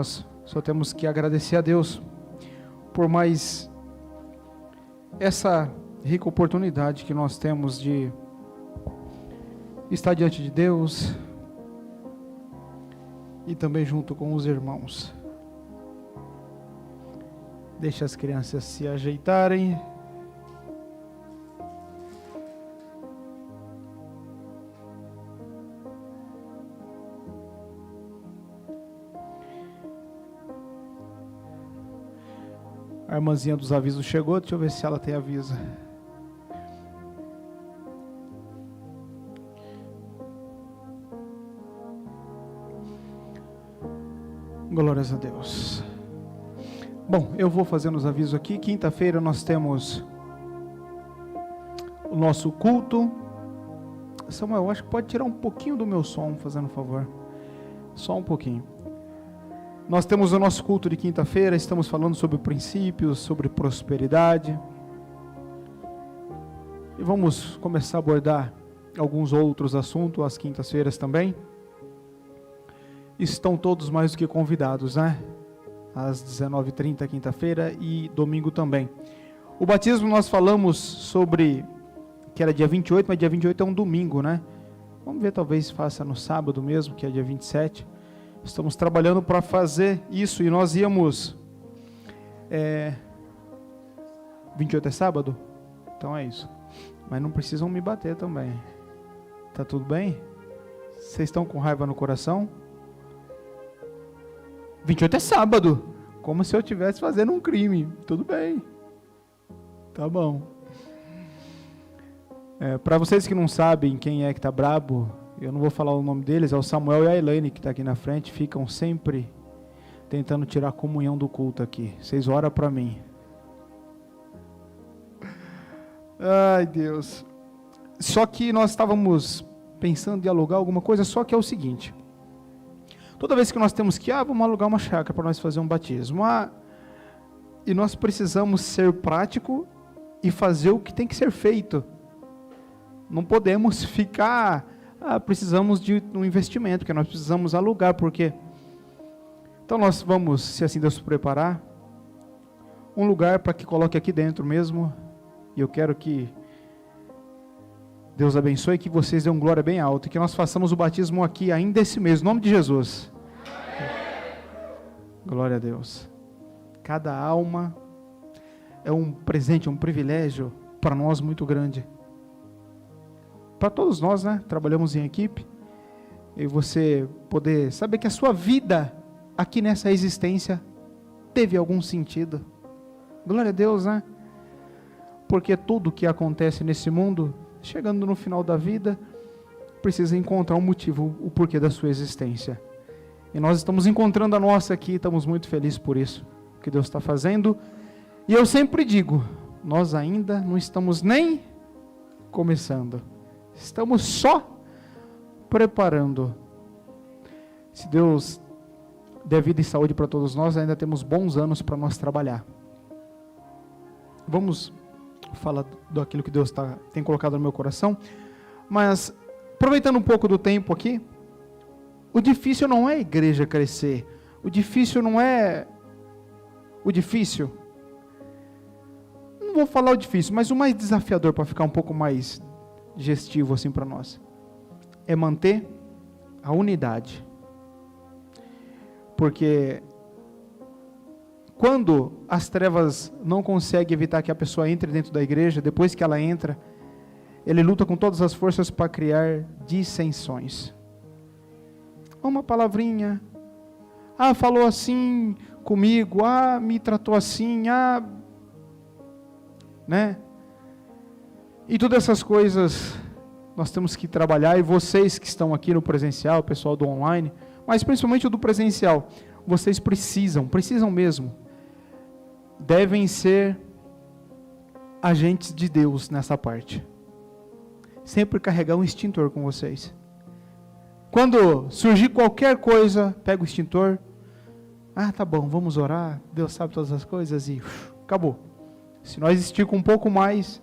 Nós só temos que agradecer a Deus por mais essa rica oportunidade que nós temos de estar diante de Deus e também junto com os irmãos. Deixa as crianças se ajeitarem. A irmãzinha dos avisos chegou, deixa eu ver se ela tem aviso. Glórias a Deus. Bom, eu vou fazendo os avisos aqui. Quinta-feira nós temos o nosso culto. Samuel, eu acho que pode tirar um pouquinho do meu som, fazendo um favor. Só um pouquinho. Nós temos o nosso culto de quinta-feira, estamos falando sobre princípios, sobre prosperidade. E vamos começar a abordar alguns outros assuntos às quintas-feiras também. Estão todos mais do que convidados, né? Às 19h30, quinta-feira, e domingo também. O batismo nós falamos sobre, que era dia 28, mas dia 28 é um domingo, né? Vamos ver, talvez faça no sábado mesmo, que é dia 27. Estamos trabalhando para fazer isso, e nós íamos... 28 é sábado? Então é isso. Mas não precisam me bater também. Tá tudo bem? Vocês estão com raiva no coração? 28 é sábado. Como se eu estivesse fazendo um crime. Tudo bem. Tá bom. Para vocês que não sabem quem é que tá brabo, eu não vou falar o nome deles, é o Samuel e a Elaine que está aqui na frente, ficam sempre tentando tirar a comunhão do culto aqui. Vocês oram para mim. Ai, Deus. Só que nós estávamos pensando em dialogar alguma coisa, só que é o seguinte. Toda vez que nós temos que, vamos alugar uma chácara para nós fazer um batismo, e nós precisamos ser prático e fazer o que tem que ser feito. Não podemos ficar, precisamos de um investimento, porque nós precisamos alugar, porque... Então nós vamos, se assim Deus preparar, um lugar para que coloque aqui dentro mesmo, e eu quero que Deus abençoe, que vocês dêem glória bem alta, e que nós façamos o batismo aqui ainda esse mês, em nome de Jesus. Glória a Deus. Cada alma é um presente, um privilégio para nós muito grande. Para todos nós, né? Trabalhamos em equipe. E você poder saber que a sua vida aqui nessa existência teve algum sentido. Glória a Deus, né? Porque tudo que acontece nesse mundo, chegando no final da vida, precisa encontrar um motivo, o porquê da sua existência. E nós estamos encontrando a nossa aqui, estamos muito felizes por isso, o que Deus está fazendo. E eu sempre digo, nós ainda não estamos nem começando, estamos só preparando. Se Deus der vida e saúde para todos nós, ainda temos bons anos para nós trabalhar. Vamos falar daquilo que Deus tem colocado no meu coração, mas aproveitando um pouco do tempo aqui, o difícil não é a igreja crescer, o difícil não é o difícil, não vou falar o difícil, mas o mais desafiador, para ficar um pouco mais digestivo assim para nós, é manter a unidade. Porque quando as trevas não conseguem evitar que a pessoa entre dentro da igreja, depois que ela entra, ele luta com todas as forças para criar dissensões. Uma palavrinha, falou assim comigo, me tratou assim, né? E todas essas coisas nós temos que trabalhar, e vocês que estão aqui no presencial, o pessoal do online, mas principalmente o do presencial, vocês precisam mesmo, devem ser agentes de Deus nessa parte. Sempre carregar um extintor com vocês. Quando surgir qualquer coisa, pega o extintor. Tá bom, vamos orar. Deus sabe todas as coisas e acabou. Se nós esticamos um pouco mais,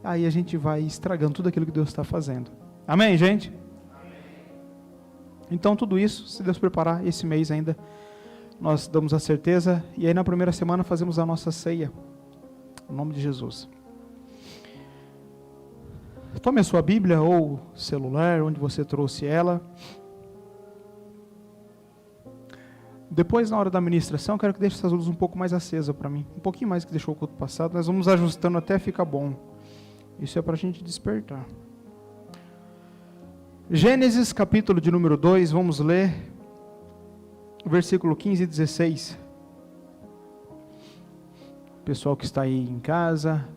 aí a gente vai estragando tudo aquilo que Deus está fazendo. Amém, gente? Amém. Então tudo isso, se Deus preparar, esse mês ainda nós damos a certeza, e aí na primeira semana fazemos a nossa ceia, em nome de Jesus. Tome a sua Bíblia ou celular, onde você trouxe ela. Depois, na hora da ministração, eu quero que deixe essas luzes um pouco mais acesas para mim. Um pouquinho mais que deixou o culto passado. Nós vamos ajustando até ficar bom. Isso é para a gente despertar. Gênesis, capítulo de número 2, vamos ler versículo 15 e 16. Pessoal que está aí em casa.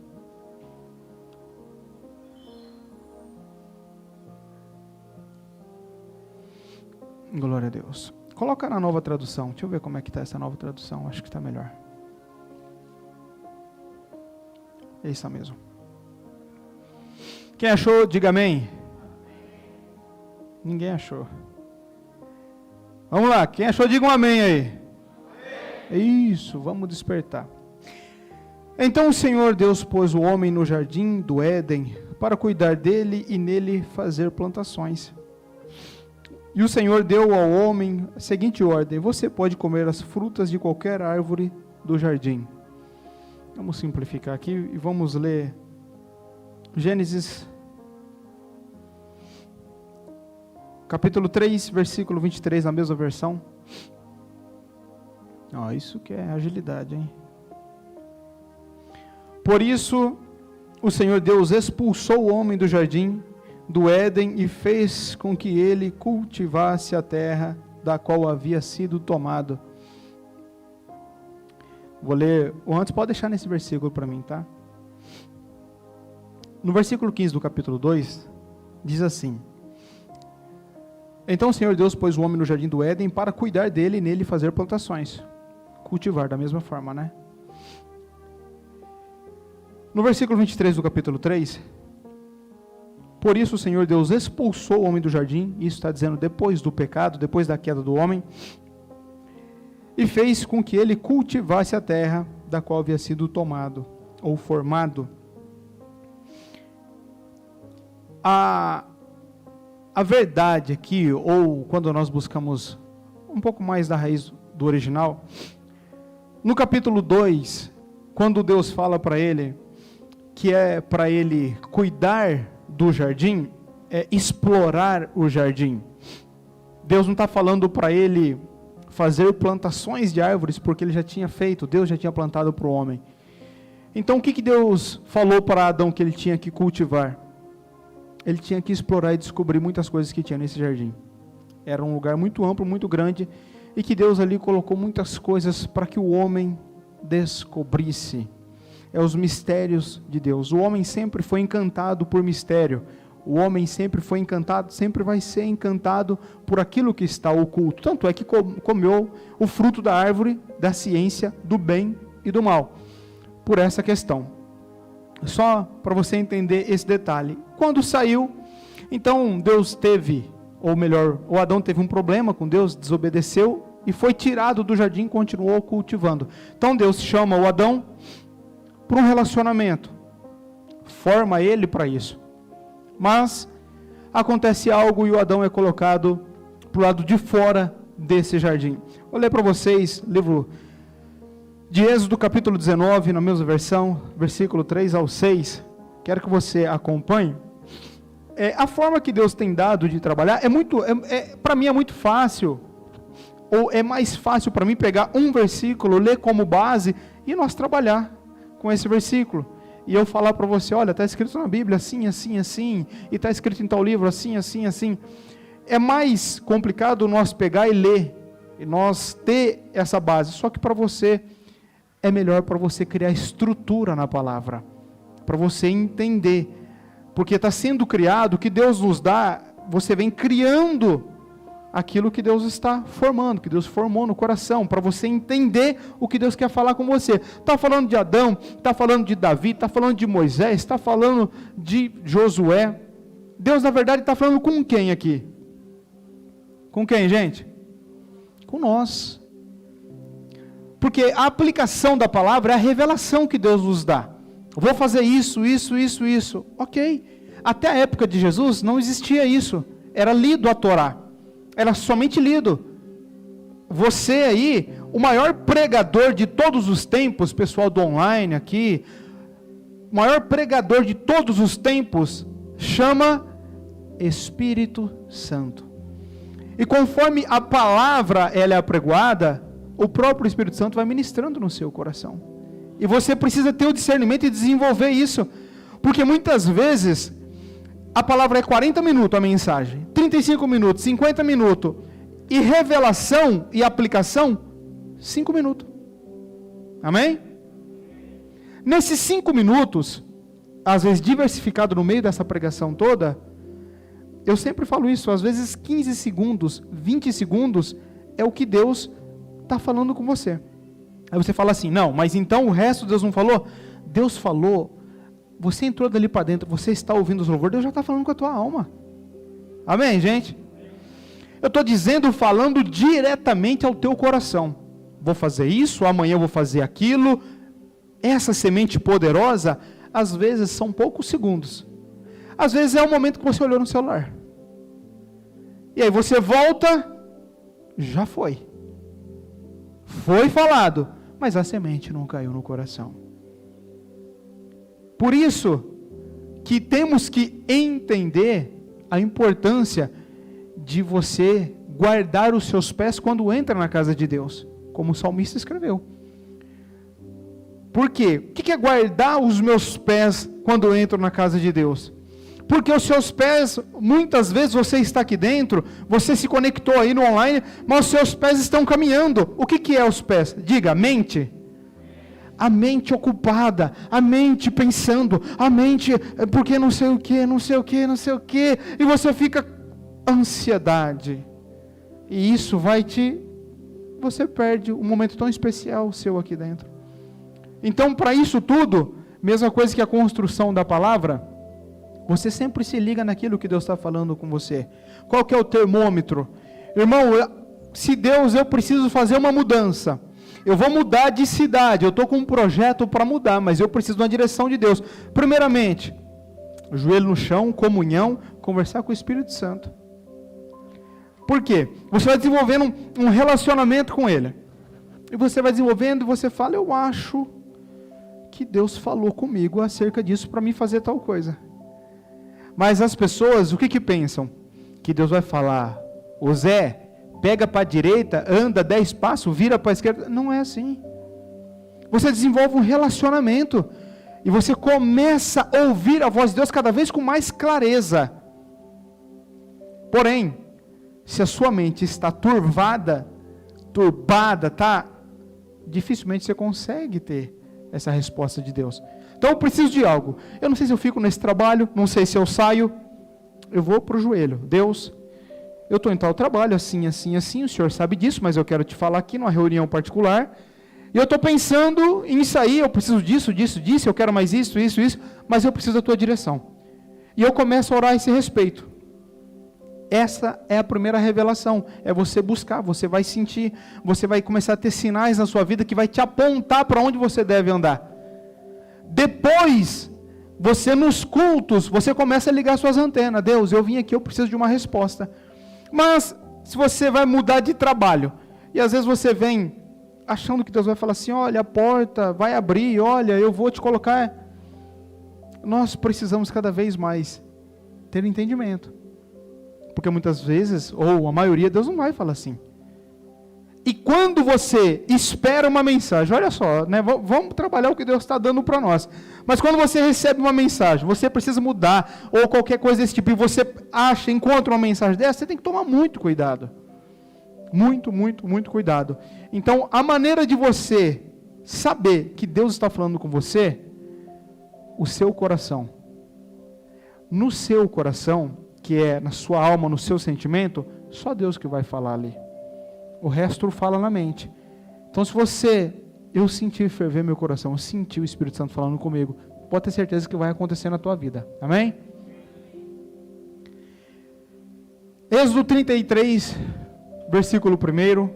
Glória a Deus. Coloca na nova tradução. Deixa eu ver como é que está essa nova tradução. Acho que está melhor. É isso mesmo. Quem achou, diga amém. Ninguém achou. Vamos lá. Quem achou, diga um amém aí. Amém. Isso, vamos despertar. Então o Senhor Deus pôs o homem no jardim do Éden para cuidar dele e nele fazer plantações. E o Senhor deu ao homem a seguinte ordem: você pode comer as frutas de qualquer árvore do jardim. Vamos simplificar aqui e vamos ler Gênesis, capítulo 3, versículo 23, na mesma versão. Isso que é agilidade, hein? Por isso, o Senhor Deus expulsou o homem do jardim do Éden e fez com que ele cultivasse a terra da qual havia sido tomado. Vou ler, ou antes pode deixar nesse versículo para mim, tá? No versículo 15 do capítulo 2, diz assim: então o Senhor Deus pôs o homem no jardim do Éden para cuidar dele e nele fazer plantações. Cultivar da mesma forma, né? No versículo 23 do capítulo 3, por isso o Senhor Deus expulsou o homem do jardim, isso está dizendo depois do pecado, depois da queda do homem, e fez com que ele cultivasse a terra da qual havia sido tomado, ou formado. A verdade aqui, ou quando nós buscamos um pouco mais da raiz do original, no capítulo 2, quando Deus fala para ele, que é para ele cuidar do jardim, é explorar o jardim. Deus não está falando para ele fazer plantações de árvores, porque ele já tinha feito, Deus já tinha plantado para o homem. Então o que Deus falou para Adão que ele tinha que cultivar? Ele tinha que explorar e descobrir muitas coisas que tinha nesse jardim. Era um lugar muito amplo, muito grande, e que Deus ali colocou muitas coisas para que o homem descobrisse. Os mistérios de Deus. O homem sempre foi encantado por mistério. O homem sempre foi encantado, sempre vai ser encantado por aquilo que está oculto. Tanto é que comeu o fruto da árvore da ciência do bem e do mal. Por essa questão. Só para você entender esse detalhe. Quando saiu, então Deus teve, ou melhor, o Adão teve um problema com Deus, desobedeceu e foi tirado do jardim e continuou cultivando. Então Deus chama o Adão para um relacionamento, forma ele para isso, mas acontece algo e o Adão é colocado para o lado de fora desse jardim. Vou ler para vocês, livro de Êxodo, capítulo 19, na mesma versão, versículo 3 ao 6, quero que você acompanhe. A forma que Deus tem dado de trabalhar para mim é muito fácil, ou é mais fácil para mim pegar um versículo, ler como base e nós trabalhar com esse versículo, e eu falar para você, olha, está escrito na Bíblia assim, assim, assim, e está escrito em tal livro assim, assim, assim. É mais complicado nós pegar e ler, e nós ter essa base, só que para você, é melhor para você criar estrutura na palavra, para você entender, porque está sendo criado, o que Deus nos dá, você vem criando aquilo que Deus está formando, que Deus formou no coração, para você entender o que Deus quer falar com você. Está falando de Adão, está falando de Davi, está falando de Moisés, está falando de Josué. Deus, na verdade, está falando com quem aqui? Com quem, gente? Com nós. Porque a aplicação da palavra é a revelação que Deus nos dá. Vou fazer isso, isso, isso, isso. Ok. Até a época de Jesus não existia isso. Era lido a Torá. Era somente lido. Você aí, o maior pregador de todos os tempos, pessoal do online aqui, o maior pregador de todos os tempos, chama Espírito Santo. E conforme a palavra ela é apregoada, o próprio Espírito Santo vai ministrando no seu coração. E você precisa ter o discernimento e desenvolver isso. Porque muitas vezes, a palavra é 40 minutos a mensagem, 35 minutos, 50 minutos, e revelação e aplicação, 5 minutos. Amém? Nesses 5 minutos, às vezes diversificado no meio dessa pregação toda, eu sempre falo isso, às vezes 15 segundos, 20 segundos, é o que Deus está falando com você. Aí você fala assim, não, mas então o resto Deus não falou? Deus falou, você entrou dali para dentro, você está ouvindo os louvores, Deus já está falando com a tua alma. Amém, gente? Eu estou dizendo, falando diretamente ao teu coração. Vou fazer isso, amanhã eu vou fazer aquilo. Essa semente poderosa, às vezes são poucos segundos. Às vezes é o momento que você olhou no celular. E aí você volta, já foi. Foi falado, mas a semente não caiu no coração. Por isso que temos que entender a importância de você guardar os seus pés quando entra na casa de Deus, como o salmista escreveu. Por quê? O que é guardar os meus pés quando eu entro na casa de Deus? Porque os seus pés, muitas vezes você está aqui dentro, você se conectou aí no online, mas os seus pés estão caminhando. O que é os pés? Diga, mente. A mente ocupada, a mente pensando, a mente, porque não sei o que, não sei o que, não sei o que, e você fica ansiedade. E isso você perde um momento tão especial seu aqui dentro. Então, para isso tudo, mesma coisa que a construção da palavra, você sempre se liga naquilo que Deus está falando com você. Qual que é o termômetro? Irmão, se Deus, eu preciso fazer uma mudança, eu vou mudar de cidade, eu estou com um projeto para mudar, mas eu preciso de uma direção de Deus. Primeiramente, joelho no chão, comunhão, conversar com o Espírito Santo. Por quê? Você vai desenvolvendo um relacionamento com Ele. E você vai desenvolvendo e você fala, eu acho que Deus falou comigo acerca disso para mim fazer tal coisa. Mas as pessoas, o que pensam? Que Deus vai falar, ô Zé, pega para a direita, anda 10 passos, vira para a esquerda. Não é assim. Você desenvolve um relacionamento e você começa a ouvir a voz de Deus cada vez com mais clareza. Porém, se a sua mente está turbada, dificilmente você consegue ter essa resposta de Deus. Então eu preciso de algo. Eu não sei se eu fico nesse trabalho, não sei se eu saio. Eu vou para o joelho. Deus, eu estou em tal trabalho, assim, assim, assim. O Senhor sabe disso, mas eu quero te falar aqui numa reunião particular. E eu estou pensando em sair. Eu preciso disso. Eu quero mais isso. Mas eu preciso da tua direção. E eu começo a orar a esse respeito. Essa é a primeira revelação. É você buscar, você vai sentir. Você vai começar a ter sinais na sua vida que vai te apontar para onde você deve andar. Depois, você nos cultos, você começa a ligar suas antenas. Deus, eu vim aqui, eu preciso de uma resposta. Mas, se você vai mudar de trabalho, e às vezes você vem achando que Deus vai falar assim, olha, a porta vai abrir, olha, eu vou te colocar. Nós precisamos cada vez mais ter entendimento. Porque muitas vezes, ou a maioria, Deus não vai falar assim. E quando você espera uma mensagem, olha só, né, vamos trabalhar o que Deus está dando para nós. Mas quando você recebe uma mensagem, você precisa mudar, ou qualquer coisa desse tipo, e você encontra uma mensagem dessa, você tem que tomar muito cuidado. Muito, muito, muito cuidado. Então, a maneira de você saber que Deus está falando com você, o seu coração. No seu coração, que é na sua alma, no seu sentimento, só Deus que vai falar ali. O resto fala na mente. Então, se eu senti ferver meu coração, eu senti o Espírito Santo falando comigo, pode ter certeza que vai acontecer na tua vida. Amém? Êxodo 33, versículo 1.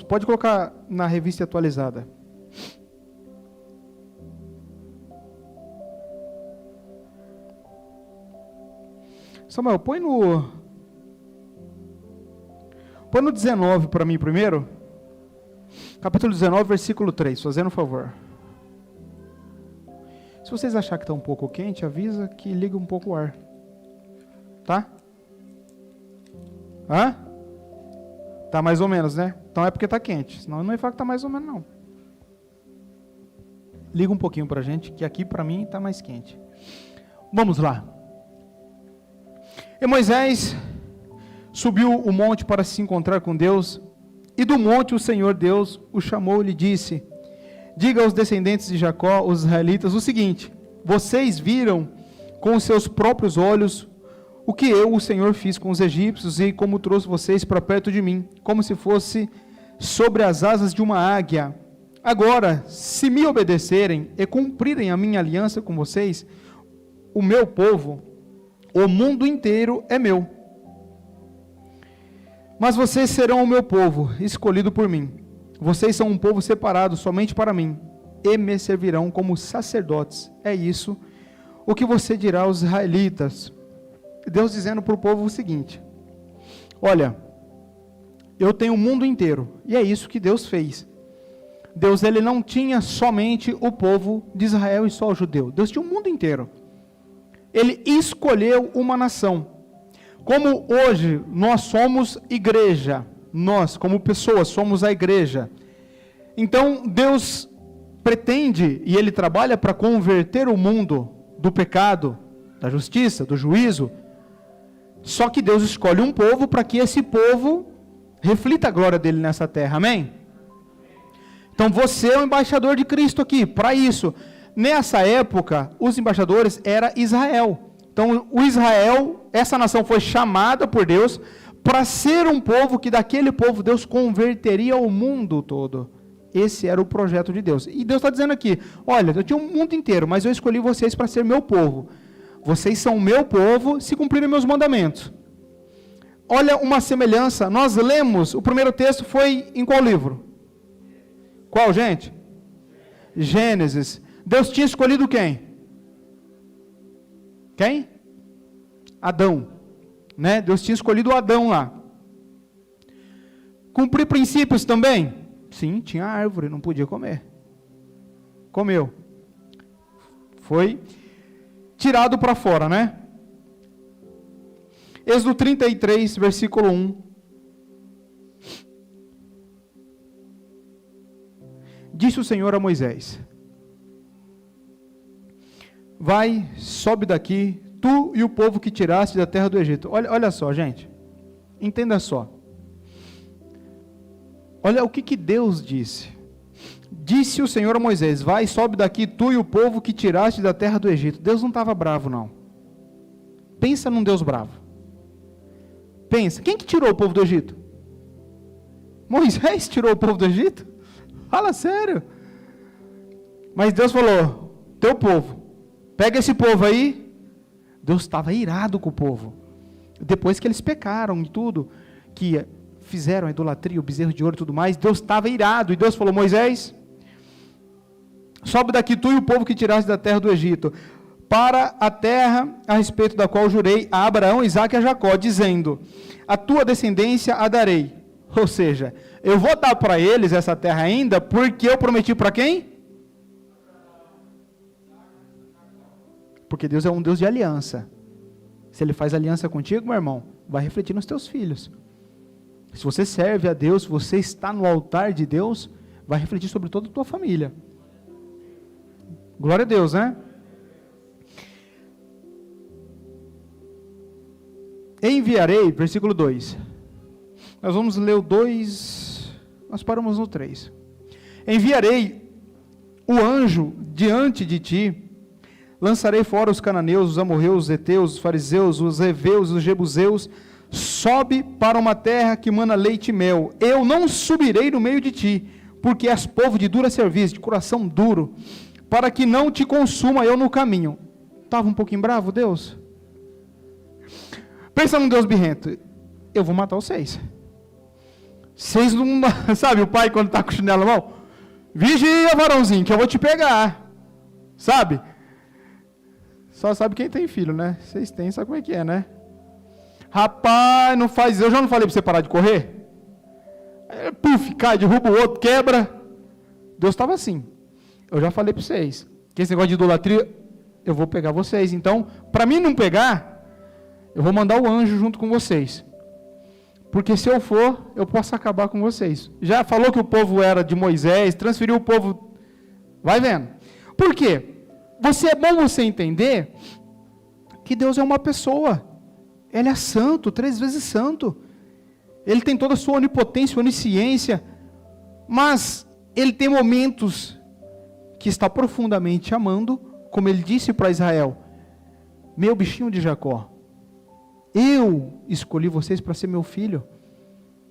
Pode colocar na revista atualizada. Samuel, põe no 19 para mim primeiro. Capítulo 19, versículo 3, fazendo um favor. Se vocês acharem que está um pouco quente, avisa que liga um pouco o ar. Tá? Hã? Tá mais ou menos, né? Então é porque tá quente. Senão eu não ia falar que tá mais ou menos, não. Liga um pouquinho pra gente, que aqui pra mim tá mais quente. Vamos lá. E Moisés subiu o monte para se encontrar com Deus, e do monte o Senhor Deus o chamou e lhe disse: diga aos descendentes de Jacó, os israelitas, o seguinte: vocês viram com os seus próprios olhos o que eu, o Senhor, fiz com os egípcios e como trouxe vocês para perto de mim, como se fosse sobre as asas de uma águia. Agora, se me obedecerem e cumprirem a minha aliança com vocês, o meu povo, o mundo inteiro é meu. Mas vocês serão o meu povo, escolhido por mim. Vocês são um povo separado somente para mim, e me servirão como sacerdotes. É isso o que você dirá aos israelitas. Deus dizendo para o povo o seguinte: olha, eu tenho o mundo inteiro, e é isso que Deus fez. Deus, ele não tinha somente o povo de Israel e só o judeu. Deus tinha o mundo inteiro. Ele escolheu uma nação. Como hoje nós somos igreja, nós como pessoas somos a igreja. Então Deus pretende e ele trabalha para converter o mundo do pecado, da justiça, do juízo. Só que Deus escolhe um povo para que esse povo reflita a glória dele nessa terra, amém? Então você é o embaixador de Cristo aqui, para isso. Nessa época, os embaixadores era Israel. Então o Israel, essa nação foi chamada por Deus para ser um povo que daquele povo Deus converteria o mundo todo. Esse era o projeto de Deus. E Deus está dizendo aqui: olha, eu tinha um mundo inteiro, mas eu escolhi vocês para ser meu povo. Vocês são meu povo se cumprirem meus mandamentos. Olha uma semelhança, nós lemos, o primeiro texto foi em qual livro? Qual, gente? Gênesis. Deus tinha escolhido quem? Quem? Adão. Né? Deus tinha escolhido Adão lá. Cumprir princípios também? Sim, tinha árvore, não podia comer. Comeu. Foi tirado para fora, né? Êxodo 33, versículo 1. Disse o Senhor a Moisés: vai, sobe daqui, tu e o povo que tiraste da terra do Egito. Olha só, gente. Entenda só. Olha o que Deus disse. Disse o Senhor a Moisés: vai, sobe daqui, tu e o povo que tiraste da terra do Egito. Deus não estava bravo, não. Pensa num Deus bravo. Pensa, quem que tirou o povo do Egito? Moisés tirou o povo do Egito? Fala sério. Mas Deus falou: teu povo, pega esse povo aí. Deus estava irado com o povo. Depois que eles pecaram e tudo, que fizeram a idolatria, o bezerro de ouro e tudo mais, Deus estava irado. E Deus falou: Moisés, sobe daqui tu e o povo que tiraste da terra do Egito, para a terra a respeito da qual jurei a Abraão, Isaque e a Jacó, dizendo: a tua descendência a darei. Ou seja, eu vou dar para eles essa terra ainda, porque eu prometi para quem? Porque Deus é um Deus de aliança. Se Ele faz aliança contigo, meu irmão, vai refletir nos teus filhos. Se você serve a Deus, se você está no altar de Deus, vai refletir sobre toda a tua família. Glória a Deus, né? Enviarei, versículo 2. Nós vamos ler o 2, nós paramos no 3. Enviarei o anjo diante de ti, lançarei fora os cananeus, os amorreus, os heteus, os fariseus, os heveus, os jebuseus, sobe para uma terra que mana leite e mel. Eu não subirei no meio de ti, porque és povo de dura serviço, de coração duro, para que não te consuma eu no caminho. Estava um pouquinho bravo, Deus? Pensa num Deus birrento. Eu vou matar vocês. Vocês não... Sabe o pai quando está com o chinelo na mão? Vigia, varãozinho, que eu vou te pegar. Sabe? Só sabe quem tem filho, né? Vocês têm, sabe como é que é, né? Rapaz, não faz isso. Eu já não falei para você parar de correr? Puf, cai, derruba o outro, quebra. Deus estava assim. Eu já falei para vocês. Que esse negócio de idolatria, eu vou pegar vocês. Então, para mim não pegar, eu vou mandar o anjo junto com vocês. Porque se eu for, eu posso acabar com vocês. Já falou que o povo era de Moisés, transferiu o povo. Vai vendo. Por quê? É bom você entender que Deus é uma pessoa. Ele é santo, 3 vezes santo. Ele tem toda a sua onipotência, onisciência. Mas ele tem momentos que está profundamente amando, como ele disse para Israel: meu bichinho de Jacó, eu escolhi vocês para ser meu filho.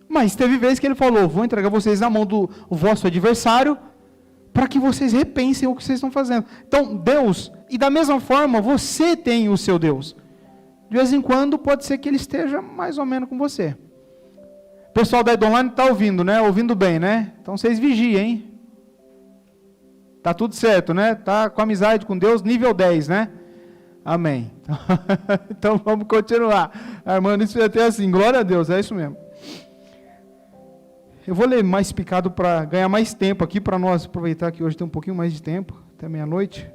Mas teve vezes que ele falou: vou entregar vocês na mão do vosso adversário, para que vocês repensem o que vocês estão fazendo. Então, Deus, e da mesma forma, você tem o seu Deus. De vez em quando, pode ser que ele esteja mais ou menos com você. O pessoal da Edonline está ouvindo, né? Ouvindo bem, né? Então, vocês vigiem, hein? Tá tudo certo, né? Tá com amizade com Deus, nível 10, né? Amém. Então, vamos continuar. A irmã Nícia vai ter assim, glória a Deus, é isso mesmo. Eu vou ler mais picado para ganhar mais tempo aqui, para nós aproveitar que hoje tem um pouquinho mais de tempo, até meia-noite.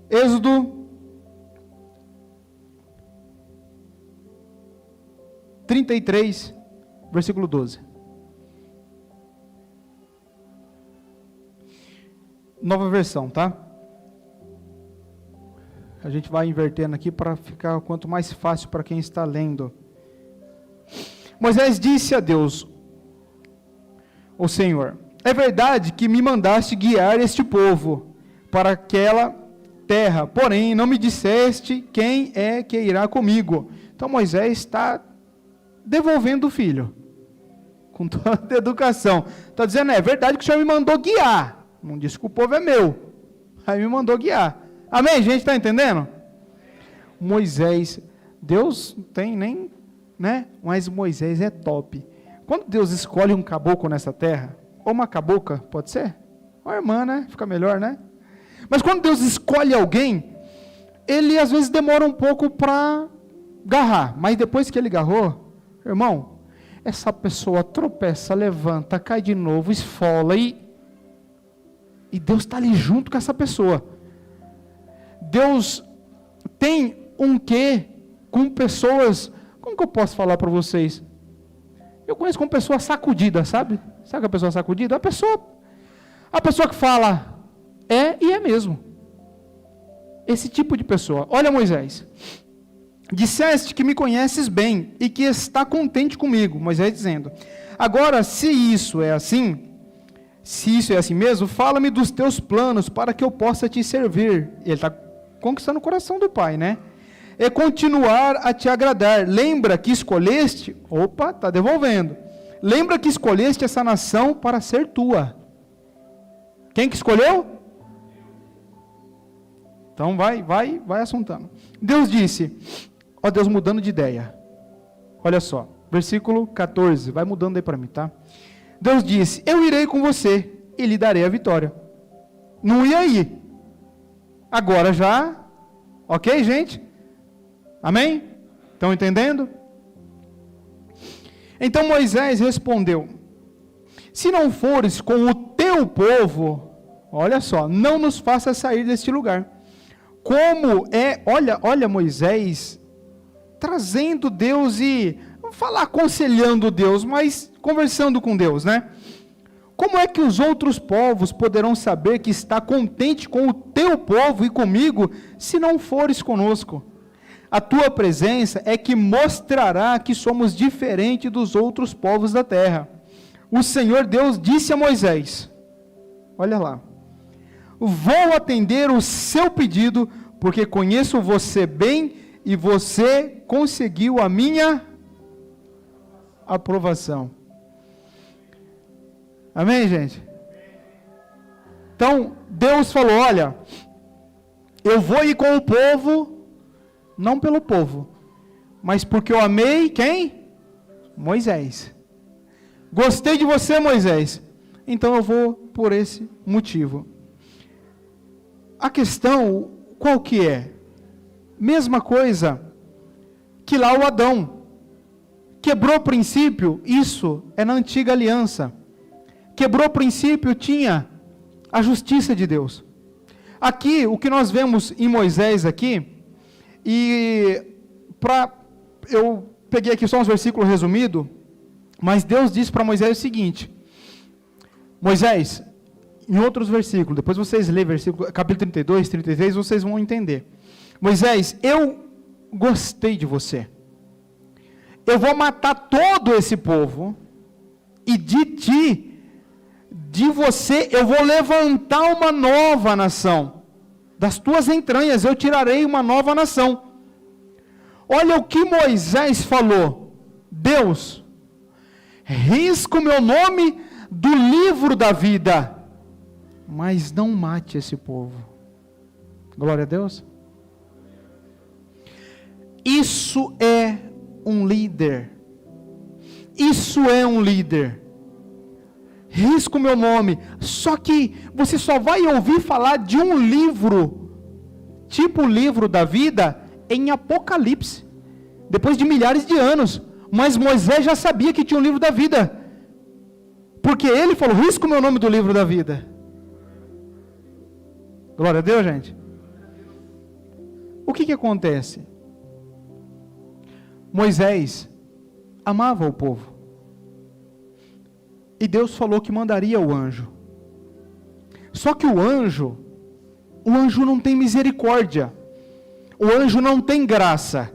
Êxodo 33, versículo 12. Nova versão, tá? A gente vai invertendo aqui para ficar quanto mais fácil para quem está lendo. Moisés disse a Deus: o Senhor, é verdade que me mandaste guiar este povo para aquela terra, porém não me disseste quem é que irá comigo. Então Moisés está devolvendo o filho, com toda a educação. Está dizendo: é verdade que o Senhor me mandou guiar, não disse que o povo é meu, aí me mandou guiar. Amém, gente, está entendendo? Moisés, Deus não tem nem, né? Mas Moisés é top. Quando Deus escolhe um caboclo nessa terra, ou uma cabocla, pode ser? Uma irmã, né? Fica melhor, né? Mas quando Deus escolhe alguém, ele às vezes demora um pouco para agarrar, mas depois que ele agarrou, irmão, essa pessoa tropeça, levanta, cai de novo, esfola, e Deus está ali junto com essa pessoa. Deus tem um quê com pessoas, como que eu posso falar para vocês? Eu conheço como pessoa sacudida, sabe? Sabe a pessoa sacudida? A pessoa que fala é e é mesmo. Esse tipo de pessoa. Olha Moisés, disseste que me conheces bem e que está contente comigo. Moisés dizendo: agora, se isso é assim mesmo, fala-me dos teus planos para que eu possa te servir. Ele está conquistando o coração do pai, né? E continuar a te agradar. Lembra que escolheste, está devolvendo. Lembra que escolheste essa nação para ser tua. Quem que escolheu? Então vai assuntando. Deus disse, Deus mudando de ideia. Olha só, versículo 14, vai mudando aí para mim, tá? Deus disse: eu irei com você e lhe darei a vitória. Não ia ir. Agora já, ok, gente? Amém? Estão entendendo? Então Moisés respondeu: se não fores com o teu povo, olha só, não nos faça sair deste lugar. Como é, olha Moisés trazendo Deus e, vamos falar aconselhando Deus, mas conversando com Deus, né? Como é que os outros povos poderão saber que está contente com o teu povo e comigo, se não fores conosco? A tua presença é que mostrará que somos diferentes dos outros povos da terra. O Senhor Deus disse a Moisés, olha lá: vou atender o seu pedido, porque conheço você bem e você conseguiu a minha aprovação. Amém, gente? Então, Deus falou: olha, eu vou ir com o povo, não pelo povo, mas porque eu amei quem? Moisés. Gostei de você, Moisés, então eu vou por esse motivo. A questão, qual que é? Mesma coisa que lá o Adão quebrou o princípio, isso é na antiga aliança. Quebrou o princípio, tinha a justiça de Deus. Aqui, o que nós vemos em Moisés aqui, eu peguei aqui só uns versículos resumidos, mas Deus disse para Moisés o seguinte: Moisés, em outros versículos, depois vocês lêem versículo, capítulo 32, 33, vocês vão entender. Moisés, eu gostei de você. Eu vou matar todo esse povo, e de você, eu vou levantar uma nova nação. Das tuas entranhas eu tirarei uma nova nação. Olha o que Moisés falou: Deus, risca o meu nome do livro da vida, mas não mate esse povo. Glória a Deus. Isso é um líder. Isso é um líder. Risca o meu nome. Só que você só vai ouvir falar de um livro, tipo o livro da vida, em Apocalipse, depois de milhares de anos. Mas Moisés já sabia que tinha um livro da vida, porque ele falou: risca o meu nome do livro da vida. Glória a Deus, gente. O que acontece? Moisés amava o povo, e Deus falou que mandaria o anjo. Só que o anjo não tem misericórdia, o anjo não tem graça,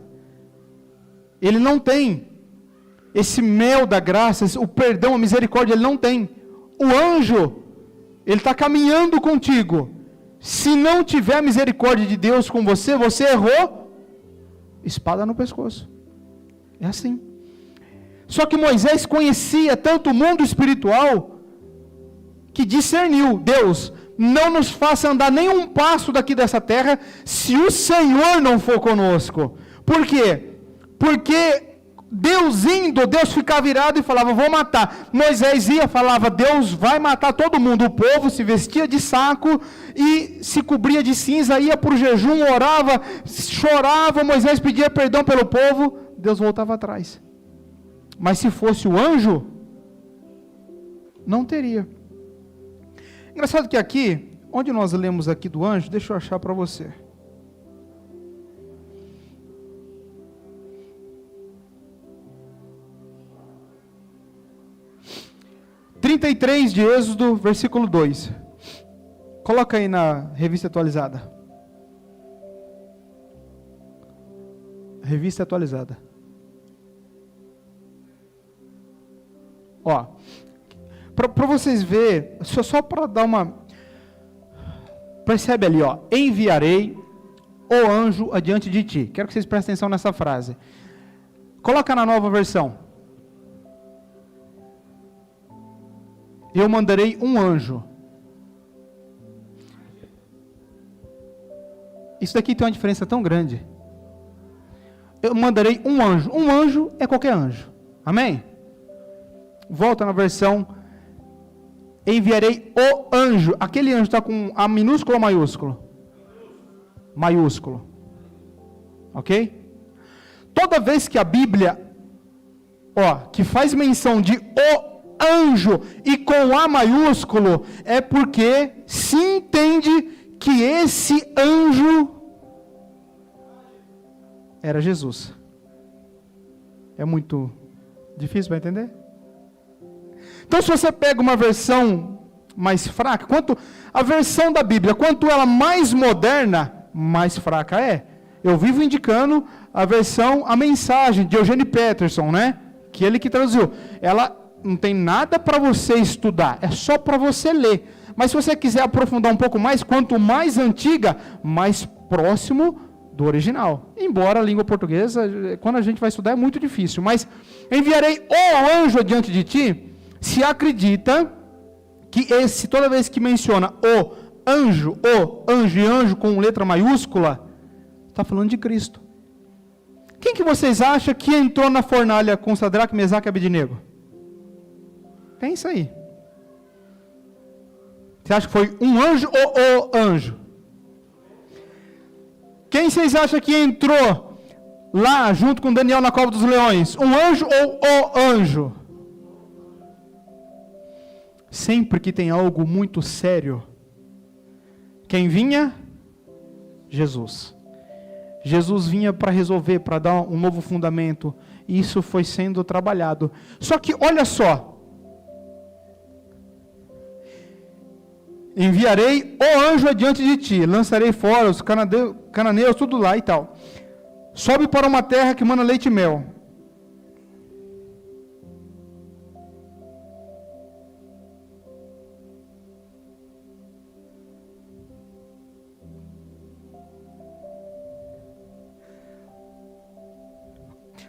ele não tem esse mel da graça, o perdão, a misericórdia, ele não tem. O anjo, ele está caminhando contigo, se não tiver misericórdia de Deus com você, você errou, espada no pescoço. É assim. Só que Moisés conhecia tanto o mundo espiritual, que discerniu: Deus, não nos faça andar nem um passo daqui dessa terra, se o Senhor não for conosco. Por quê? Porque Deus ficava virado e falava: vou matar. Moisés ia, falava: Deus vai matar todo mundo. O povo se vestia de saco e se cobria de cinza, ia para o jejum, orava, chorava. Moisés pedia perdão pelo povo, Deus voltava atrás. Mas se fosse o anjo, não teria. Engraçado que aqui, onde nós lemos aqui do anjo, deixa eu achar para você. (33) de Êxodo, versículo 2. Coloca aí na revista atualizada. Revista atualizada. Ó, para vocês verem, só para dar uma... Percebe ali, ó: enviarei o anjo adiante de ti. Quero que vocês prestem atenção nessa frase. Coloca na Nova Versão. Eu mandarei um anjo. Isso daqui tem uma diferença tão grande. Eu mandarei um anjo. Um anjo é qualquer anjo. Amém? Volta na versão: enviarei o anjo. Aquele anjo está com A minúsculo ou maiúsculo? Maiúsculo. Ok? Toda vez que a Bíblia, que faz menção de o anjo e com A maiúsculo, é porque se entende que esse anjo era Jesus. É muito difícil para entender? Então, se você pega uma versão mais fraca, a versão da Bíblia, quanto ela mais moderna, mais fraca é. Eu vivo indicando a mensagem de Eugene Peterson, né? Que ele que traduziu. Ela não tem nada para você estudar, é só para você ler. Mas se você quiser aprofundar um pouco mais, quanto mais antiga, mais próximo do original. Embora a língua portuguesa, quando a gente vai estudar, é muito difícil. Mas enviarei o anjo adiante de ti. Se acredita que toda vez que menciona o anjo e anjo com letra maiúscula, está falando de Cristo. Quem que vocês acham que entrou na fornalha com Sadraque, Mesaque e Abednego? Pensa aí. Você acha que foi um anjo ou o anjo? Quem vocês acham que entrou lá junto com Daniel na cova dos leões? Um anjo ou o anjo? Sempre que tem algo muito sério, quem vinha? Jesus. Jesus vinha para resolver, para dar um novo fundamento. E isso foi sendo trabalhado. Só que olha só. Enviarei o anjo adiante de ti, lançarei fora os cananeus, tudo lá e tal. Sobe para uma terra que mana leite e mel.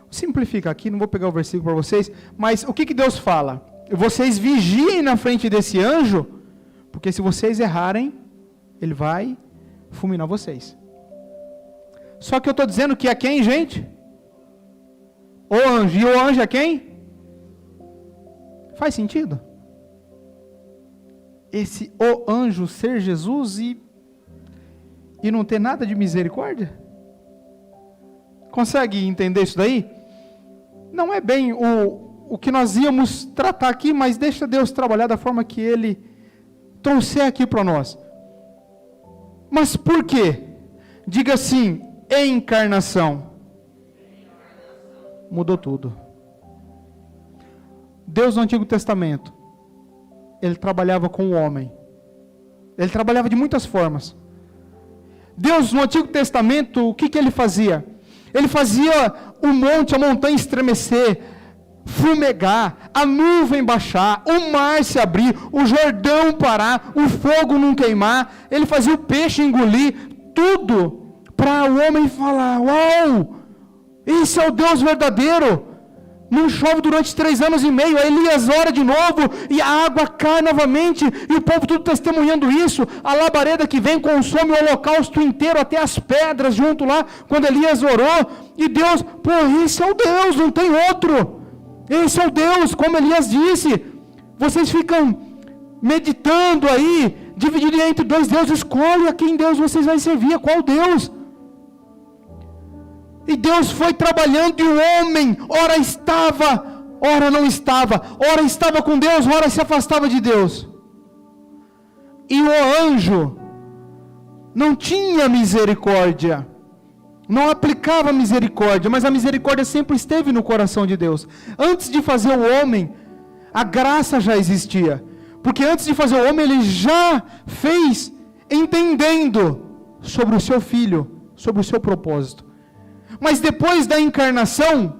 Simplifica aqui, não vou pegar o versículo para vocês, mas o que Deus fala? Vocês vigiem na frente desse anjo, porque se vocês errarem, ele vai fulminar vocês. Só que eu estou dizendo que é quem, gente? O anjo. E o anjo é quem? Faz sentido? Esse o anjo ser Jesus e não ter nada de misericórdia? Consegue entender isso daí? Não é bem o que nós íamos tratar aqui, mas deixa Deus trabalhar da forma que Ele trouxer aqui para nós. Mas por quê? Diga assim, encarnação. Mudou tudo. Deus no Antigo Testamento, Ele trabalhava com o homem. Ele trabalhava de muitas formas. Deus no Antigo Testamento, o que Ele fazia? Ele fazia o monte, a montanha estremecer, fumegar, a nuvem baixar, o mar se abrir, o Jordão parar, o fogo não queimar. Ele fazia o peixe engolir, tudo para o homem falar, uau, esse é o Deus verdadeiro. Não chove durante 3 anos e meio, aí Elias ora de novo, e a água cai novamente, e o povo tudo testemunhando isso, a labareda que vem consome o holocausto inteiro, até as pedras junto lá, quando Elias orou, e Deus, pô, esse é o Deus, não tem outro, esse é o Deus, como Elias disse. Vocês ficam meditando aí, dividido entre 2 deuses, escolhe a quem Deus vocês vão servir, a qual Deus? E Deus foi trabalhando e o homem, ora estava, ora não estava, ora estava com Deus, ora se afastava de Deus. E o anjo não tinha misericórdia, não aplicava misericórdia, mas a misericórdia sempre esteve no coração de Deus. Antes de fazer o homem, a graça já existia, porque antes de fazer o homem, Ele já fez entendendo sobre o seu filho, sobre o seu propósito. Mas depois da encarnação,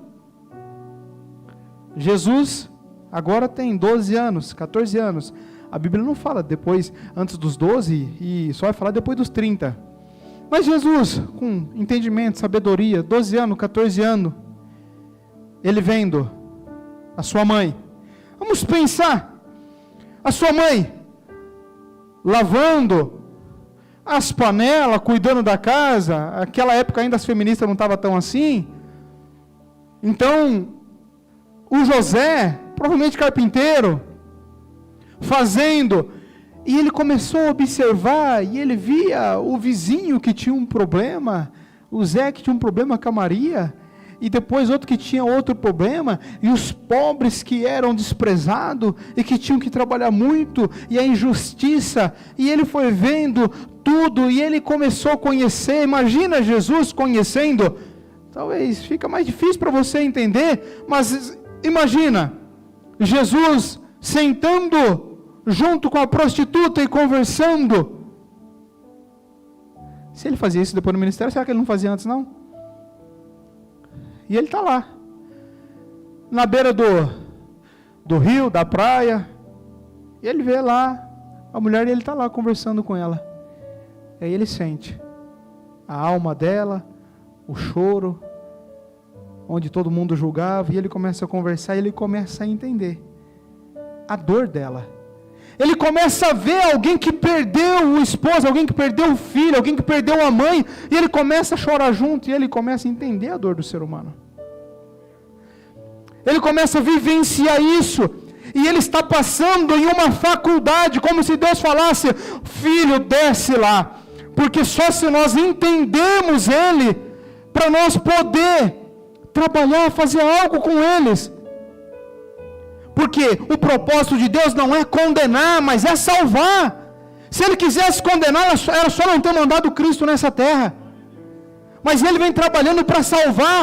Jesus agora tem 12 anos, 14 anos. A Bíblia não fala depois, antes dos 12, e só vai falar depois dos 30. Mas Jesus, com entendimento, sabedoria, 12 anos, 14 anos, Ele vendo a sua mãe. Vamos pensar, a sua mãe, lavando as panelas, cuidando da casa. Aquela época ainda as feministas não estavam tão assim. Então, o José, provavelmente carpinteiro, fazendo, e ele começou a observar, e ele via o vizinho que tinha um problema, o Zé que tinha um problema com a Maria, e depois outro que tinha outro problema, e os pobres que eram desprezados, e que tinham que trabalhar muito, e a injustiça, e ele foi vendo tudo, e ele começou a conhecer. Imagina Jesus conhecendo, talvez fica mais difícil para você entender, mas imagina, Jesus sentando junto com a prostituta e conversando. Se ele fazia isso depois no ministério, será que ele não fazia antes não? E ele está lá, na beira do rio, da praia, e ele vê lá a mulher, e ele está lá conversando com ela. E aí ele sente a alma dela, o choro, onde todo mundo julgava, e ele começa a conversar, e ele começa a entender a dor dela. Ele começa a ver alguém que perdeu o esposo, alguém que perdeu o filho, alguém que perdeu a mãe, e ele começa a chorar junto, e ele começa a entender a dor do ser humano. Ele começa a vivenciar isso, e ele está passando em uma faculdade, como se Deus falasse: filho, desce lá, porque só se nós entendemos Ele, para nós poder trabalhar, fazer algo com eles. Porque o propósito de Deus não é condenar, mas é salvar. Se Ele quisesse condenar, era só não ter mandado Cristo nessa terra. Mas Ele vem trabalhando para salvar,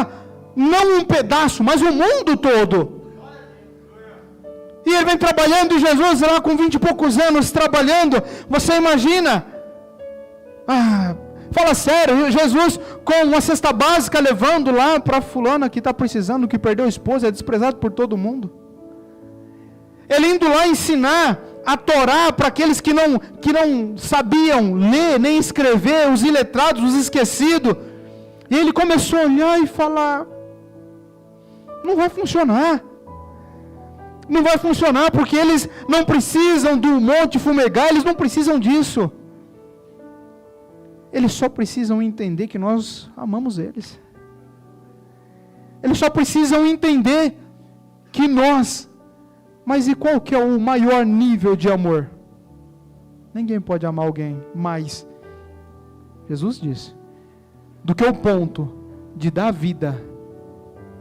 não um pedaço, mas o mundo todo. E Ele vem trabalhando, e Jesus lá com 20 e poucos anos trabalhando. Você imagina? Fala sério, Jesus com uma cesta básica levando lá para fulano que está precisando, que perdeu a esposa, é desprezado por todo mundo. Ele indo lá ensinar a Torá para aqueles que não sabiam ler nem escrever, os iletrados, os esquecidos. E ele começou a olhar e falar: não vai funcionar. Não vai funcionar porque eles não precisam do monte fumegar, eles não precisam disso. Eles só precisam entender que nós amamos eles. Eles só precisam entender que nós... Mas e qual que é o maior nível de amor? Ninguém pode amar alguém mais, Jesus disse, do que o ponto de dar vida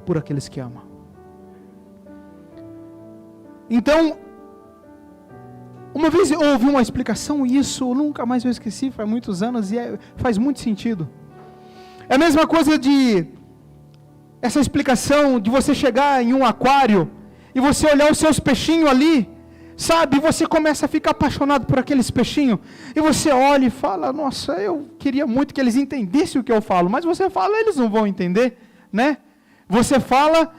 por aqueles que amam. Então, uma vez eu ouvi uma explicação, e isso nunca mais eu esqueci, faz muitos anos, e faz muito sentido. É a mesma coisa de essa explicação de você chegar em um aquário e você olhar os seus peixinhos ali, sabe, você começa a ficar apaixonado por aqueles peixinhos, e você olha e fala: nossa, eu queria muito que eles entendessem o que eu falo, mas você fala, eles não vão entender, né? Você fala,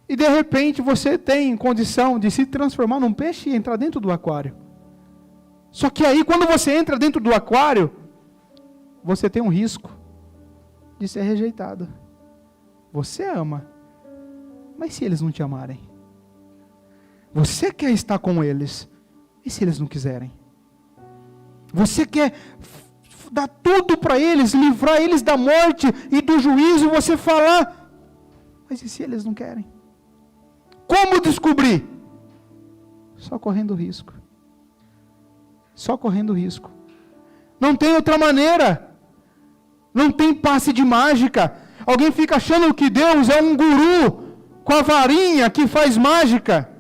e de repente você tem condição de se transformar num peixe e entrar dentro do aquário. Só que aí, quando você entra dentro do aquário, você tem um risco de ser rejeitado. Você ama, mas se eles não te amarem? Você quer estar com eles, e se eles não quiserem? Você quer dar tudo para eles, livrar eles da morte e do juízo, você falar, mas e se eles não querem? Como descobrir? Só correndo risco. Só correndo risco. Não tem outra maneira. Não tem passe de mágica. Alguém fica achando que Deus é um guru com a varinha que faz mágica.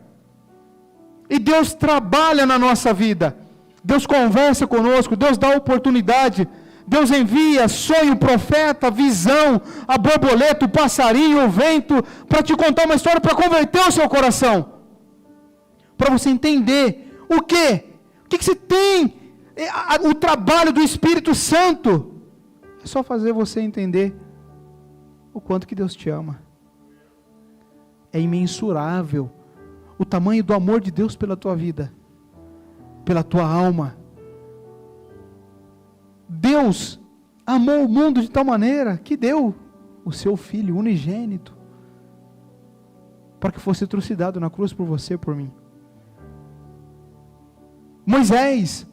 E Deus trabalha na nossa vida. Deus conversa conosco, Deus dá oportunidade. Deus envia sonho, profeta, visão, a borboleta, o passarinho, o vento, para te contar uma história, para converter o seu coração. Para você entender o quê? O que você tem? O trabalho do Espírito Santo. É só fazer você entender o quanto que Deus te ama. É imensurável o tamanho do amor de Deus pela tua vida, pela tua alma. Deus amou o mundo de tal maneira que deu o seu Filho unigênito para que fosse trucidado na cruz por você e por mim. Moisés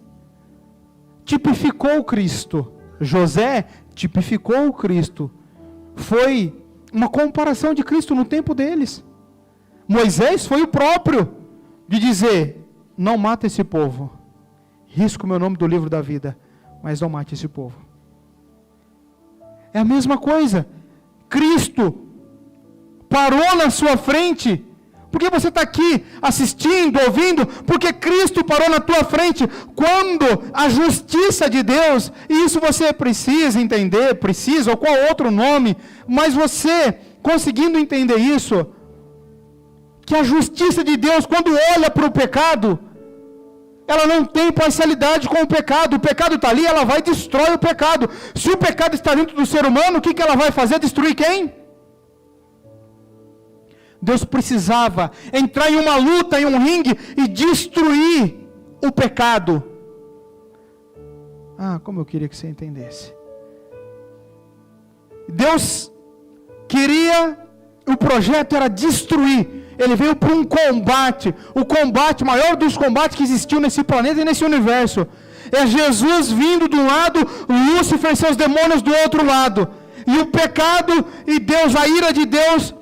tipificou o Cristo. José tipificou o Cristo. Foi uma comparação de Cristo no tempo deles. Moisés foi o próprio de dizer: não mata esse povo, risco o meu nome do livro da vida, mas não mate esse povo. É a mesma coisa. Cristo parou na sua frente. Por que você está aqui assistindo, ouvindo? Porque Cristo parou na tua frente. Quando a justiça de Deus, e isso você precisa entender, ou qual outro nome, mas você conseguindo entender isso, que a justiça de Deus, quando olha para o pecado, ela não tem parcialidade com o pecado está ali, ela vai destruir o pecado. Se o pecado está dentro do ser humano, o que ela vai fazer? Destruir quem? Deus precisava entrar em uma luta, em um ringue, e destruir o pecado. Como eu queria que você entendesse. Deus queria, o projeto era destruir. Ele veio para um combate, o combate, maior dos combates que existiu nesse planeta e nesse universo. É Jesus vindo de um lado, Lúcifer e seus demônios do outro lado. E o pecado e Deus, a ira de Deus,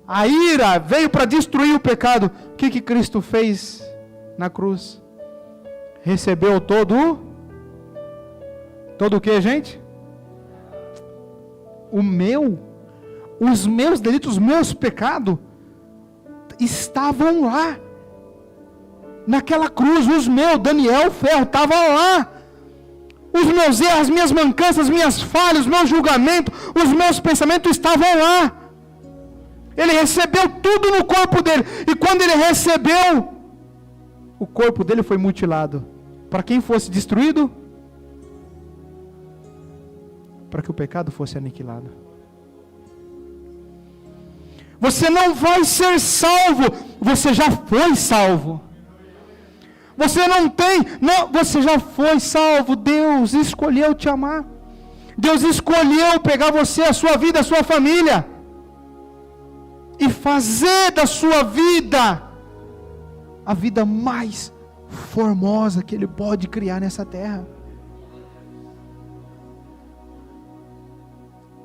a ira veio para destruir o pecado. O que Cristo fez na cruz? Recebeu todo o que, gente? os meus delitos, os meus pecados, estavam lá, naquela cruz. Daniel Ferro, estava lá. Os meus erros, as minhas mancanças, as minhas falhas, os meus julgamentos, os meus pensamentos estavam lá. Ele recebeu tudo no corpo dele. E quando ele recebeu, o corpo dele foi mutilado. Para quem fosse destruído? Para que o pecado fosse aniquilado. Você não vai ser salvo, você já foi salvo. Você já foi salvo. Deus escolheu te amar. Deus escolheu pegar você, a sua vida, a sua família, e fazer da sua vida a vida mais formosa que Ele pode criar nessa terra.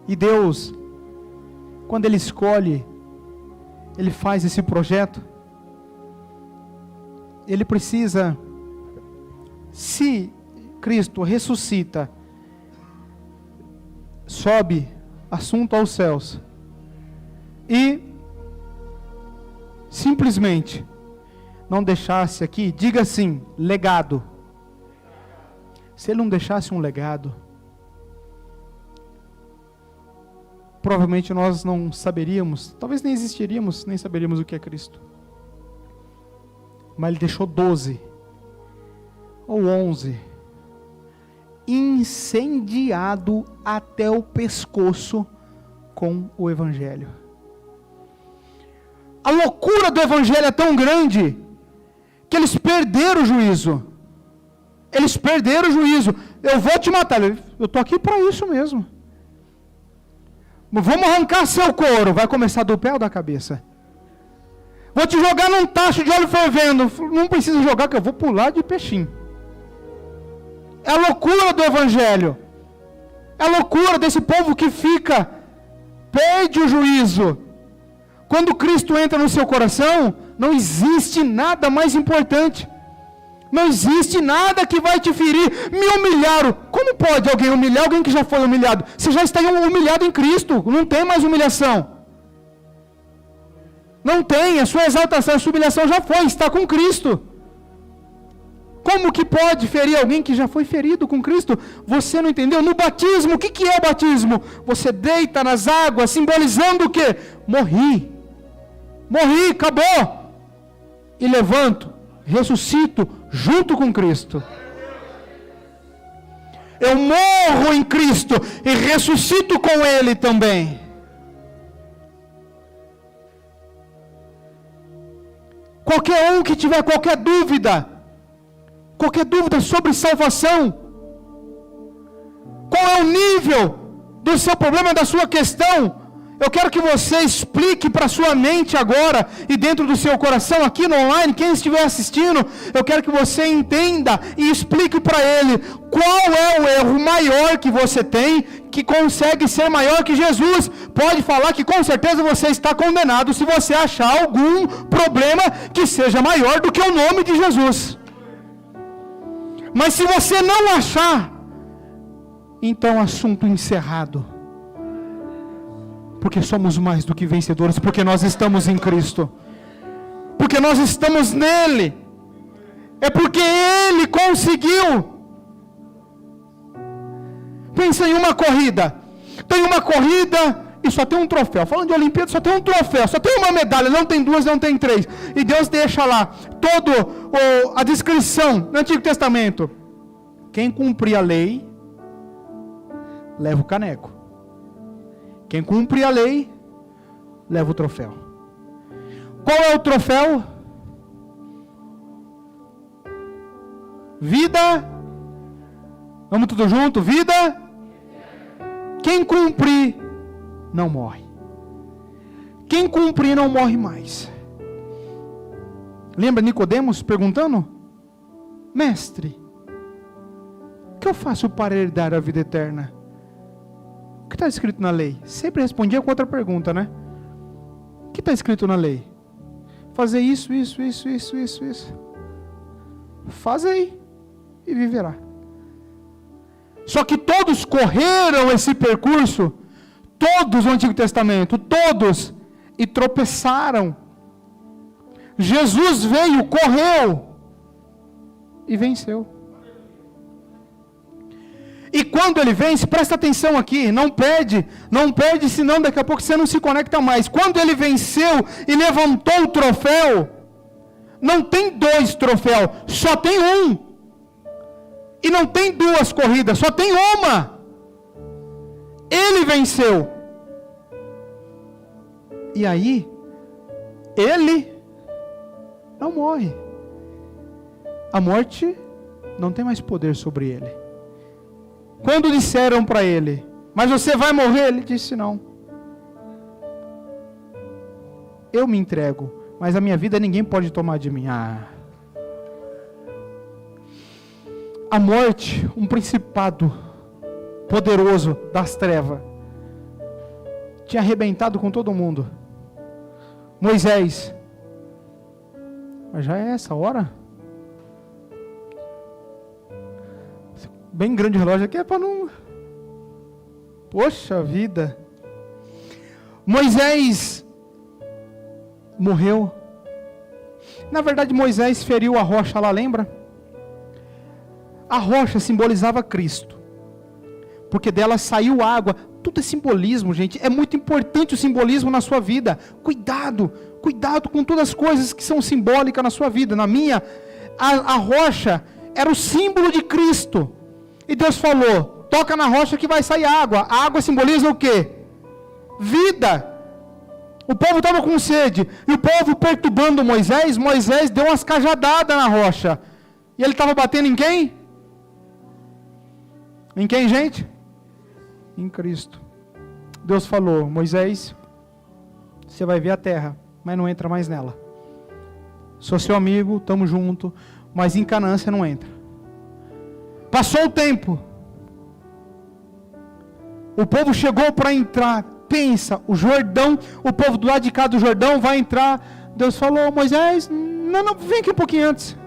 E Deus, quando Ele escolhe, Ele faz esse projeto, Ele precisa, se Cristo ressuscita, sobe, assunto aos céus, e simplesmente não deixasse aqui, diga assim, legado. Se Ele não deixasse um legado, provavelmente nós não saberíamos, talvez nem existiríamos, nem saberíamos o que é Cristo. Mas Ele deixou 12 ou 11, incendiado até o pescoço com o Evangelho. A loucura do Evangelho é tão grande que eles perderam o juízo. Eles perderam o juízo. Eu vou te matar. Eu estou aqui para isso mesmo. Vamos arrancar seu couro. Vai começar do pé ou da cabeça? Vou te jogar num tacho de óleo fervendo. Não precisa jogar, que eu vou pular de peixinho. É a loucura do Evangelho. É a loucura desse povo que perde o juízo. Quando Cristo entra no seu coração, não existe nada mais importante. Não existe nada que vai te ferir. Me humilharam. Como pode alguém humilhar alguém que já foi humilhado? Você já está humilhado em Cristo. Não tem mais humilhação. Não tem. A sua exaltação, a sua humilhação já foi. Está com Cristo. Como que pode ferir alguém que já foi ferido com Cristo? Você não entendeu? No batismo, o que é o batismo? Você deita nas águas, simbolizando o quê? Morri, acabou. E levanto, ressuscito junto com Cristo. Eu morro em Cristo e ressuscito com Ele também. Qualquer um que tiver qualquer dúvida sobre salvação, qual é o nível do seu problema, da sua questão, eu quero que você explique para sua mente agora, e dentro do seu coração, aqui no online, quem estiver assistindo, eu quero que você entenda e explique para ele, qual é o erro maior que você tem, que consegue ser maior que Jesus. Pode falar que com certeza você está condenado, se você achar algum problema que seja maior do que o nome de Jesus. Mas se você não achar, então assunto encerrado. Porque somos mais do que vencedores, porque nós estamos em Cristo. Porque nós estamos nele. É porque Ele conseguiu. Pensa em uma corrida. Tem uma corrida e só tem um troféu. Falando de Olimpíada, só tem um troféu, só tem uma medalha, não tem duas, não tem três. E Deus deixa lá a descrição do Antigo Testamento. Quem cumprir a lei, leva o caneco. Quem cumprir a lei, leva o troféu. Qual é o troféu? Vida. Vamos tudo junto? Vida. Quem cumprir, não morre. Quem cumprir, não morre mais. Lembra Nicodemos perguntando? Mestre, o que eu faço para herdar a vida eterna? O que está escrito na lei? Sempre respondia com outra pergunta, né? O que está escrito na lei? Fazer isso. Fazei e viverá. Só que todos correram esse percurso, todos no Antigo Testamento, todos, e tropeçaram. Jesus veio, correu e venceu. E quando ele vence, presta atenção aqui, não perde, senão daqui a pouco você não se conecta mais. Quando ele venceu e levantou o troféu, não tem 2 troféus, só tem um. E não tem 2 corridas, só tem uma. Ele venceu. E aí, ele não morre. A morte não tem mais poder sobre ele. Quando disseram para ele, mas você vai morrer? Ele disse não. Eu me entrego, mas a minha vida ninguém pode tomar de mim. A morte, um principado poderoso das trevas, tinha arrebentado com todo mundo. Moisés, mas já é essa hora? Bem grande o relógio aqui, é para não... Poxa vida! Moisés morreu. Na verdade, Moisés feriu a rocha lá, lembra? A rocha simbolizava Cristo, porque dela saiu água. Tudo é simbolismo, gente. É muito importante o simbolismo na sua vida. Cuidado com todas as coisas que são simbólicas na sua vida. Na minha, a rocha era o símbolo de Cristo. E Deus falou, toca na rocha que vai sair água. A água simboliza o quê? Vida. O povo estava com sede, e o povo perturbando Moisés. Moisés deu umas cajadadas na rocha. E ele estava batendo em quem? Em quem, gente? Em Cristo. Deus falou, Moisés, você vai ver a terra, mas não entra mais nela. Sou seu amigo, estamos juntos, mas em Canaã você não entra. Passou o tempo. O povo chegou para entrar. Pensa, o Jordão, o povo do lado de cá do Jordão vai entrar. Deus falou, Moisés, não, vem aqui um pouquinho antes.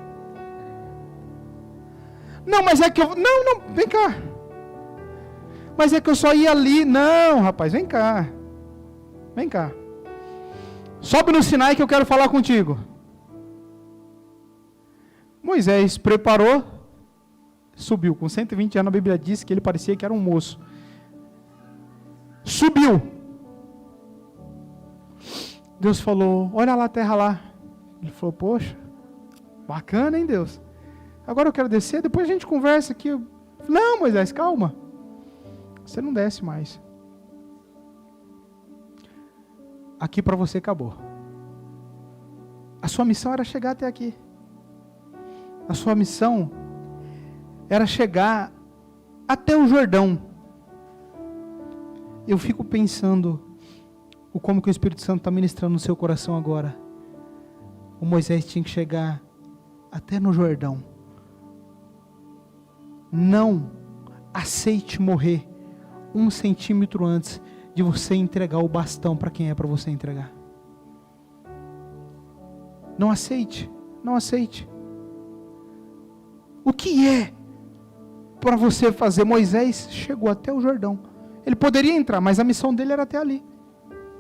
Não, mas é que eu... Não, vem cá. Mas é que eu só ia ali. Não, rapaz, vem cá. Vem cá. Sobe no Sinai que eu quero falar contigo. Moisés preparou, subiu. Com 120 anos a Bíblia diz que ele parecia que era um moço. Subiu. Deus falou, olha lá a terra lá. Ele falou, poxa, bacana, hein, Deus? Agora eu quero descer, depois a gente conversa aqui. Não, Moisés, calma. Você não desce mais. Aqui para você acabou. A sua missão era chegar até aqui. A sua missão era chegar até o Jordão. Eu fico pensando como que o Espírito Santo está ministrando no seu coração agora. O Moisés tinha que chegar até no Jordão. Não aceite morrer 1 centímetro antes de você entregar o bastão para quem é para você entregar. Não aceite, não aceite. O que é para você fazer? Moisés chegou até o Jordão. Ele poderia entrar, mas a missão dele era até ali.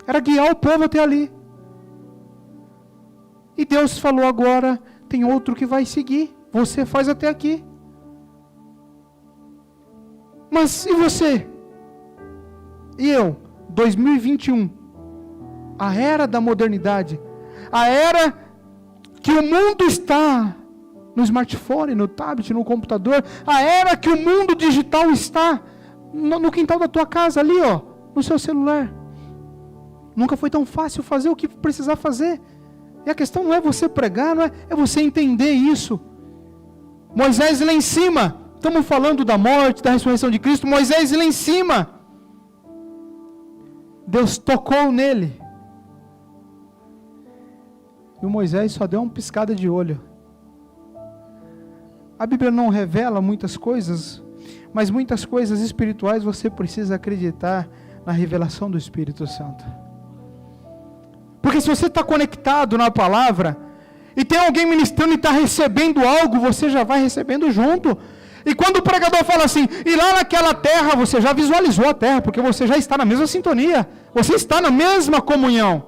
Era guiar o povo até ali. E Deus falou, agora tem outro que vai seguir. Você faz até aqui. Mas e você? E eu? 2021. A era da modernidade. A era que o mundo está no smartphone, no tablet, no computador. A era que o mundo digital está no quintal da tua casa, ali, ó, no seu celular. Nunca foi tão fácil fazer o que precisar fazer. E a questão não é você pregar, não é você entender isso. Moisés lá em cima, estamos falando da morte, da ressurreição de Cristo. Moisés lá em cima, Deus tocou nele. E o Moisés só deu uma piscada de olho. A Bíblia não revela muitas coisas, mas muitas coisas espirituais você precisa acreditar na revelação do Espírito Santo. Porque se você está conectado na palavra, e tem alguém ministrando e está recebendo algo, você já vai recebendo junto. E quando o pregador fala assim, e lá naquela terra, você já visualizou a terra, porque você já está na mesma sintonia, você está na mesma comunhão.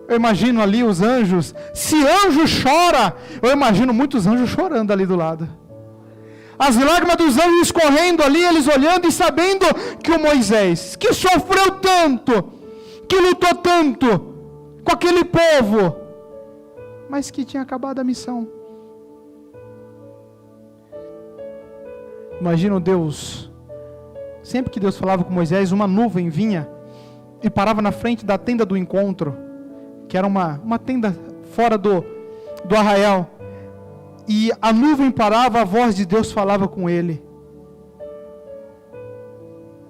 Eu imagino ali os anjos, se anjo chora, eu imagino muitos anjos chorando ali do lado. As lágrimas dos anjos escorrendo ali, eles olhando e sabendo que o Moisés, que sofreu tanto, que lutou tanto com aquele povo, mas que tinha acabado a missão. Imagina Deus, sempre que Deus falava com Moisés, uma nuvem vinha e parava na frente da tenda do encontro, que era uma tenda fora do arraial, e a nuvem parava, a voz de Deus falava com ele.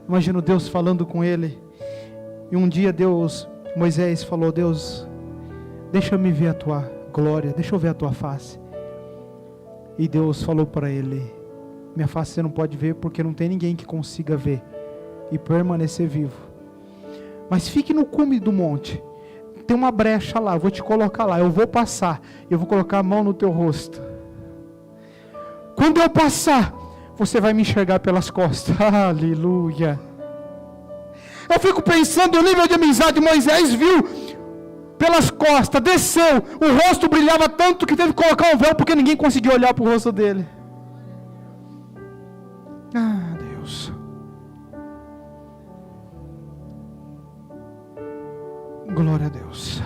Imagina Deus falando com ele, e um dia Moisés falou, Deus, deixa eu me ver a tua glória, deixa eu ver a tua face. E Deus falou para ele, minha face você não pode ver, porque não tem ninguém que consiga ver e permanecer vivo. Mas fique no cume do monte, tem uma brecha lá, eu vou te colocar lá, eu vou passar, eu vou colocar a mão no teu rosto. Quando eu passar, você vai me enxergar pelas costas. Aleluia. Eu fico pensando, o nível de amizade, Moisés viu pelas costas, desceu, o rosto brilhava tanto que teve que colocar um véu, porque ninguém conseguiu olhar para o rosto dele. Ah, Deus. Glória a Deus.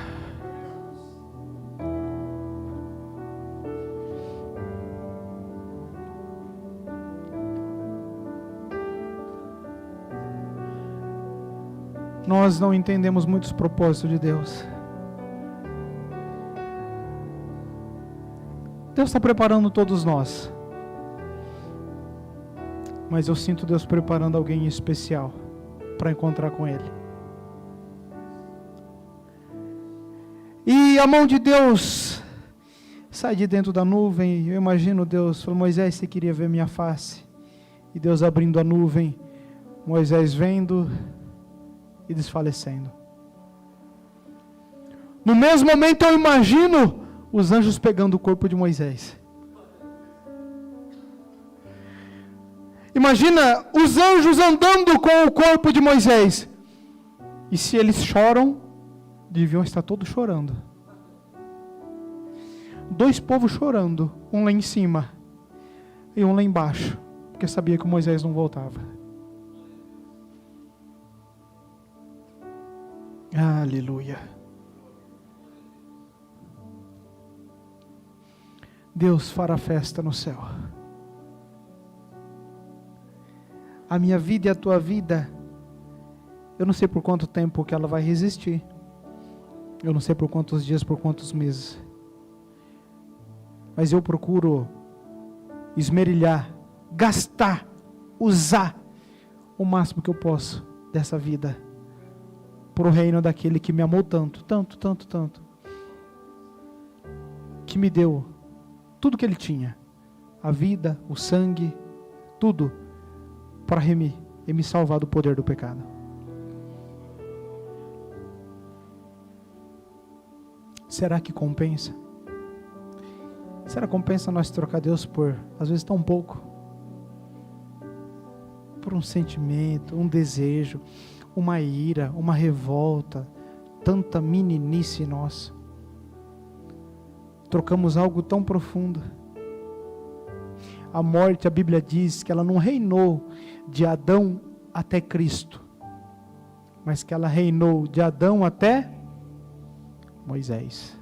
Nós não entendemos muitos propósitos de Deus. Deus está preparando todos nós. Mas eu sinto Deus preparando alguém especial para encontrar com Ele. E a mão de Deus sai de dentro da nuvem. Eu imagino Deus falando, Moisés, você queria ver minha face? E Deus abrindo a nuvem, Moisés vendo e desfalecendo. No mesmo momento eu imagino os anjos pegando o corpo de Moisés. Imagina os anjos andando com o corpo de Moisés. E se eles choram, deviam estar todos chorando. Dois povos chorando, um lá em cima e um lá embaixo, porque sabia que Moisés não voltava. Aleluia. Deus fará festa no céu. A minha vida e a tua vida, eu não sei por quanto tempo que ela vai resistir. Eu não sei por quantos dias, por quantos meses. Mas eu procuro esmerilhar, gastar, usar o máximo que eu posso dessa vida para o reino daquele que me amou tanto, tanto, tanto, tanto, que me deu tudo que ele tinha, a vida, o sangue, tudo, para remir e me salvar do poder do pecado. Será que compensa? Será que compensa nós trocar Deus por, às vezes, tão pouco? Por um sentimento, um desejo, uma ira, uma revolta, tanta meninice nossa. Trocamos algo tão profundo. A morte, a Bíblia diz que ela não reinou de Adão até Cristo, mas que ela reinou de Adão até Moisés.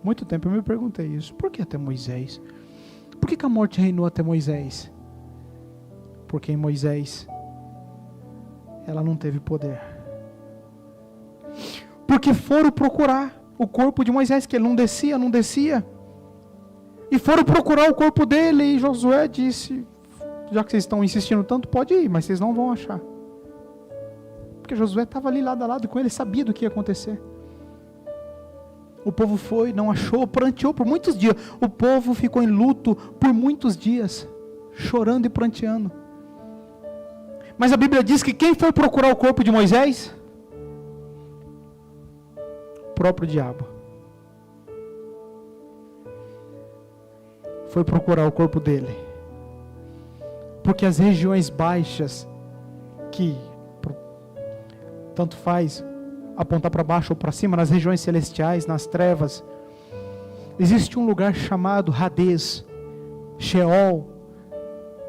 Muito tempo eu me perguntei isso. Por que até Moisés? Por que a morte reinou até Moisés? Porque em Moisés ela não teve poder. Porque foram procurar o corpo de Moisés, que ele não descia. E foram procurar o corpo dele, e Josué disse, já que vocês estão insistindo tanto, pode ir, mas vocês não vão achar. Porque Josué estava ali lado a lado com ele, sabia do que ia acontecer. O povo foi, não achou, pranteou por muitos dias. O povo ficou em luto por muitos dias, chorando e pranteando. Mas a Bíblia diz que quem foi procurar o corpo de Moisés? O próprio diabo. foi procurar o corpo dele. Porque as regiões baixas, que tanto faz apontar para baixo ou para cima, nas regiões celestiais, nas trevas, existe um lugar chamado Hades, Sheol,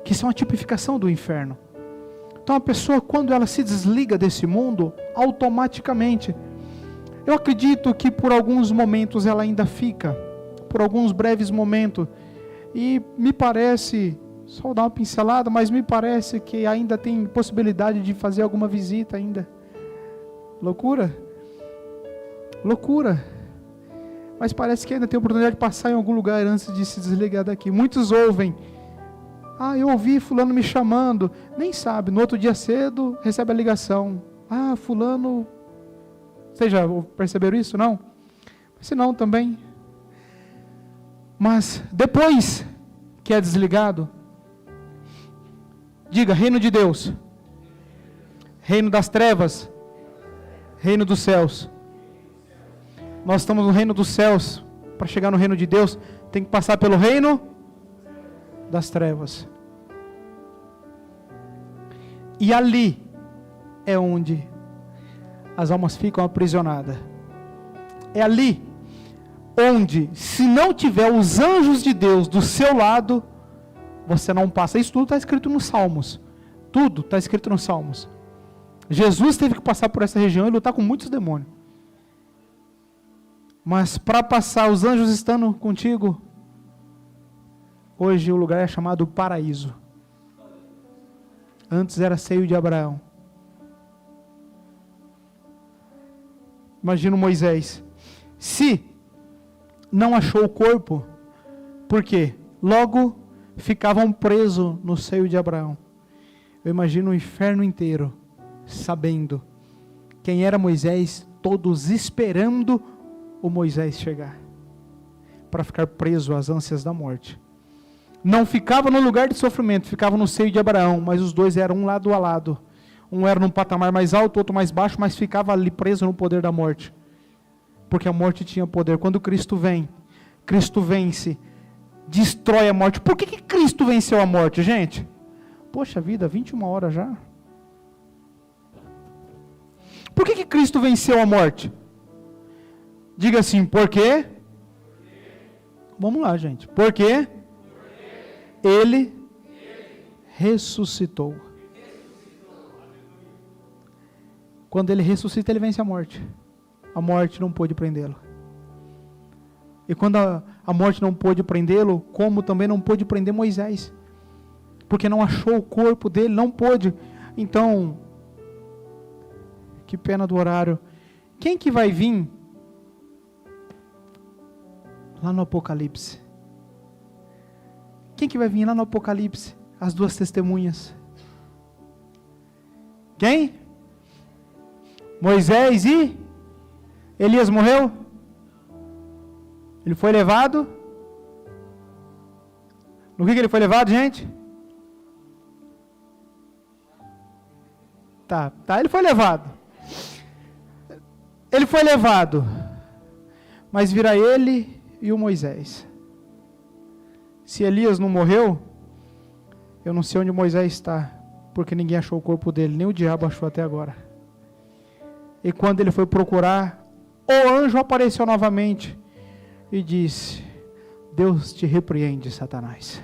que são a tipificação do inferno. Então a pessoa, quando ela se desliga desse mundo, automaticamente, eu acredito que por alguns momentos ela ainda fica, por alguns breves momentos, e me parece, só dar uma pincelada, mas me parece que ainda tem possibilidade de fazer alguma visita ainda. Loucura? Loucura. Mas parece que ainda tem oportunidade de passar em algum lugar antes de se desligar daqui. Muitos ouvem, eu ouvi fulano me chamando, nem sabe, no outro dia cedo recebe a ligação, fulano, vocês já perceberam isso? Não? Se não também. Mas depois que é desligado, diga: reino de Deus, reino das trevas, reino dos céus. Nós estamos no reino dos céus. Para chegar no reino de Deus, tem que passar pelo reino das trevas. E ali é onde as almas ficam aprisionadas. É ali onde, se não tiver os anjos de Deus do seu lado, você não passa. Isso tudo está escrito nos Salmos. Tudo está escrito nos Salmos. Jesus teve que passar por essa região e lutar com muitos demônios. Mas para passar, os anjos estando contigo, hoje o lugar é chamado paraíso. Antes era seio de Abraão. Imagina Moisés. Se não achou o corpo, por quê? Logo ficavam presos no seio de Abraão. Eu imagino o inferno inteiro sabendo quem era Moisés, todos esperando o Moisés chegar, para ficar preso às ânsias da morte. Não ficava no lugar de sofrimento, ficava no seio de Abraão, mas os dois eram um lado a lado. Um era num patamar mais alto, outro mais baixo, mas ficava ali preso no poder da morte. Porque a morte tinha poder. Quando Cristo vem, Cristo vence, destrói a morte. Por que Cristo venceu a morte, gente? Poxa vida, 21 horas já. Por que Cristo venceu a morte? Diga assim, por quê? Vamos lá, gente. Por quê? Ele ressuscitou. Quando ele ressuscita, ele vence a morte. A morte não pôde prendê-lo. E quando a morte não pôde prendê-lo, como também não pôde prender Moisés. Porque não achou o corpo dele, não pôde. Então, que pena do horário. Quem que vai vir lá no Apocalipse? Quem que vai vir lá no Apocalipse? As duas testemunhas. Quem? Moisés e Elias morreu? Ele foi levado? No que ele foi levado, gente? Tá, ele foi levado. Ele foi levado. Mas virá ele e o Moisés. Se Elias não morreu, eu não sei onde Moisés está, porque ninguém achou o corpo dele, nem o diabo achou até agora. E quando ele foi procurar, o anjo apareceu novamente e disse: Deus te repreende, Satanás.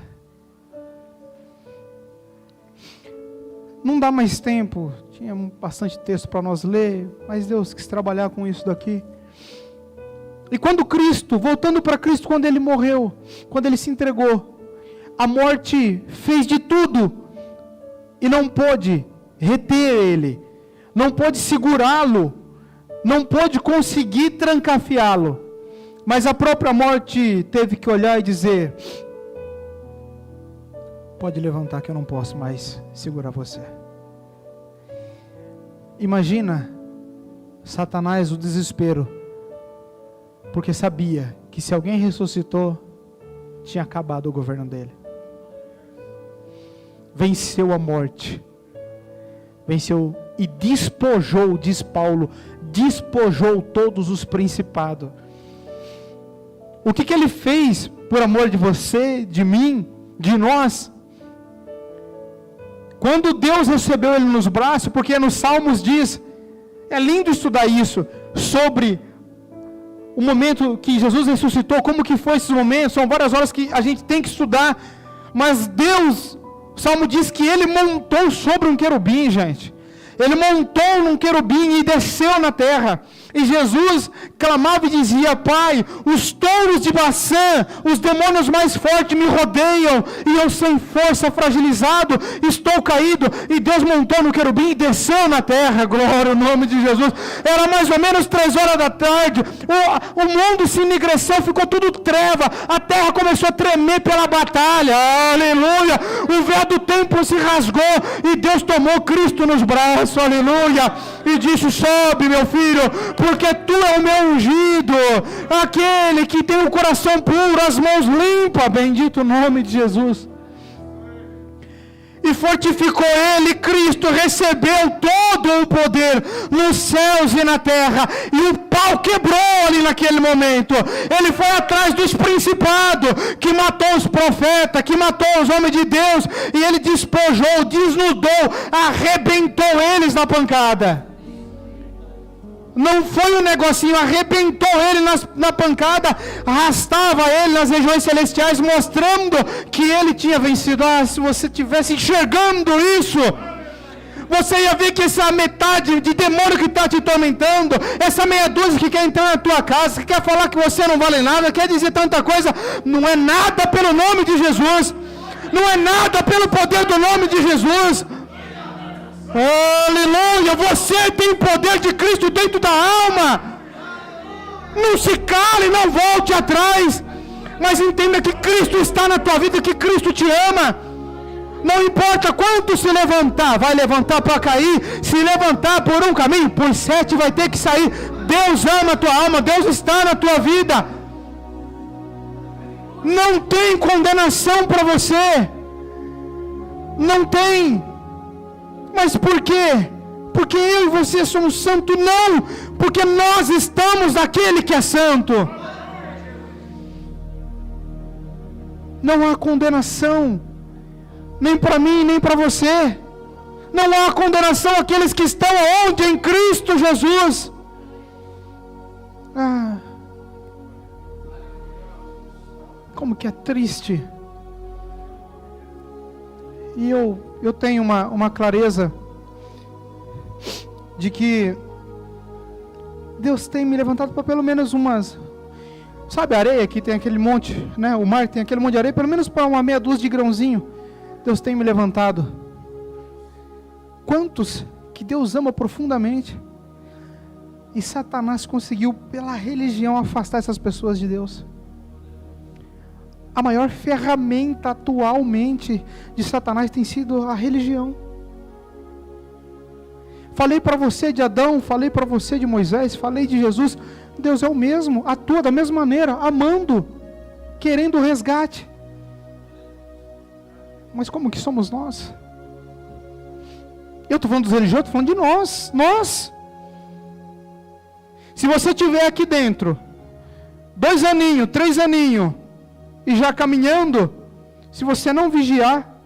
Não dá mais tempo, tinha bastante texto para nós ler, mas Deus quis trabalhar com isso daqui. E quando Cristo, voltando para Cristo, quando ele morreu, quando ele se entregou, a morte fez de tudo e não pôde reter ele, não pôde segurá-lo, não pôde conseguir trancafiá-lo, mas a própria morte teve que olhar e dizer: pode levantar que eu não posso mais segurar você. Imagina Satanás, o desespero, porque sabia que se alguém ressuscitou, tinha acabado o governo dele. Venceu a morte, venceu e despojou, diz Paulo, despojou todos os principados. O que Ele fez por amor de você, de mim, de nós? Quando Deus recebeu Ele nos braços, porque nos Salmos diz, é lindo estudar isso, sobre o momento que Jesus ressuscitou, como que foi esses momentos, são várias horas que a gente tem que estudar, mas Deus, o Salmo diz que Ele montou sobre um querubim, gente. Ele montou num querubim e desceu na terra. E Jesus clamava e dizia: Pai, os touros de Baçã, os demônios mais fortes me rodeiam, e eu sem força, fragilizado, estou caído. E Deus montou no querubim e desceu na terra. Glória ao nome de Jesus. Era mais ou menos 3 horas da tarde. O mundo se enegreceu, ficou tudo treva. A terra começou a tremer pela batalha. Aleluia. O véu do templo se rasgou e Deus tomou Cristo nos braços. Aleluia. E disse: sobe, meu filho, porque tu é o meu ungido, aquele que tem o coração puro, as mãos limpas, bendito o nome de Jesus. E fortificou ele, Cristo recebeu todo o poder nos céus e na terra, e o pau quebrou ali naquele momento. Ele foi atrás dos principados, que matou os profetas, que matou os homens de Deus, e ele despojou, desnudou, arrebentou eles na pancada. Não foi um negocinho, arrebentou ele na pancada, arrastava ele nas regiões celestiais, mostrando que ele tinha vencido. Se você estivesse enxergando isso, você ia ver que essa metade de demônio que está te atormentando, essa meia dúzia que quer entrar na tua casa, que quer falar que você não vale nada, quer dizer tanta coisa, não é nada pelo nome de Jesus, não é nada pelo poder do nome de Jesus. Aleluia, você tem poder de Cristo dentro da alma. Não se cale, não volte atrás, mas entenda que Cristo está na tua vida, que Cristo te ama. Não importa quanto se levantar, vai levantar para cair. Se levantar por um caminho, por 7 vai ter que sair. Deus ama a tua alma, Deus está na tua vida. Não tem condenação para você, não tem. Mas por quê? Porque eu e você somos santos? Não, porque nós estamos naquele que é santo. Não há condenação, nem para mim, nem para você. Não há condenação àqueles que estão onde? Em Cristo Jesus. Como que é triste. E eu tenho uma clareza de que Deus tem me levantado para pelo menos umas, sabe, areia que tem aquele monte, né? O mar tem aquele monte de areia, pelo menos para uma meia dúzia de grãozinho. Deus tem me levantado. Quantos que Deus ama profundamente, e Satanás conseguiu pela religião afastar essas pessoas de Deus. A maior ferramenta atualmente de Satanás tem sido a religião. Falei para você de Adão, falei para você de Moisés, falei de Jesus. Deus é o mesmo, atua da mesma maneira, amando, querendo o resgate. Mas como que somos nós? Eu estou falando dos religiosos, estou falando de nós. Se você estiver aqui dentro, 2 aninhos, 3 aninhos, e já caminhando, se você não vigiar,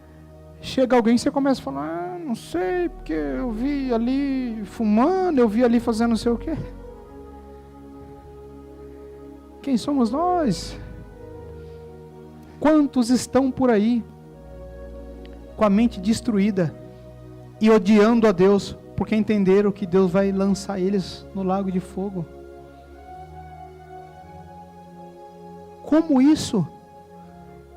chega alguém e você começa a falar: não sei, porque eu vi ali fumando, eu vi ali fazendo não sei o quê. Quem somos nós? Quantos estão por aí com a mente destruída e odiando a Deus, porque entenderam que Deus vai lançar eles no lago de fogo? Como isso?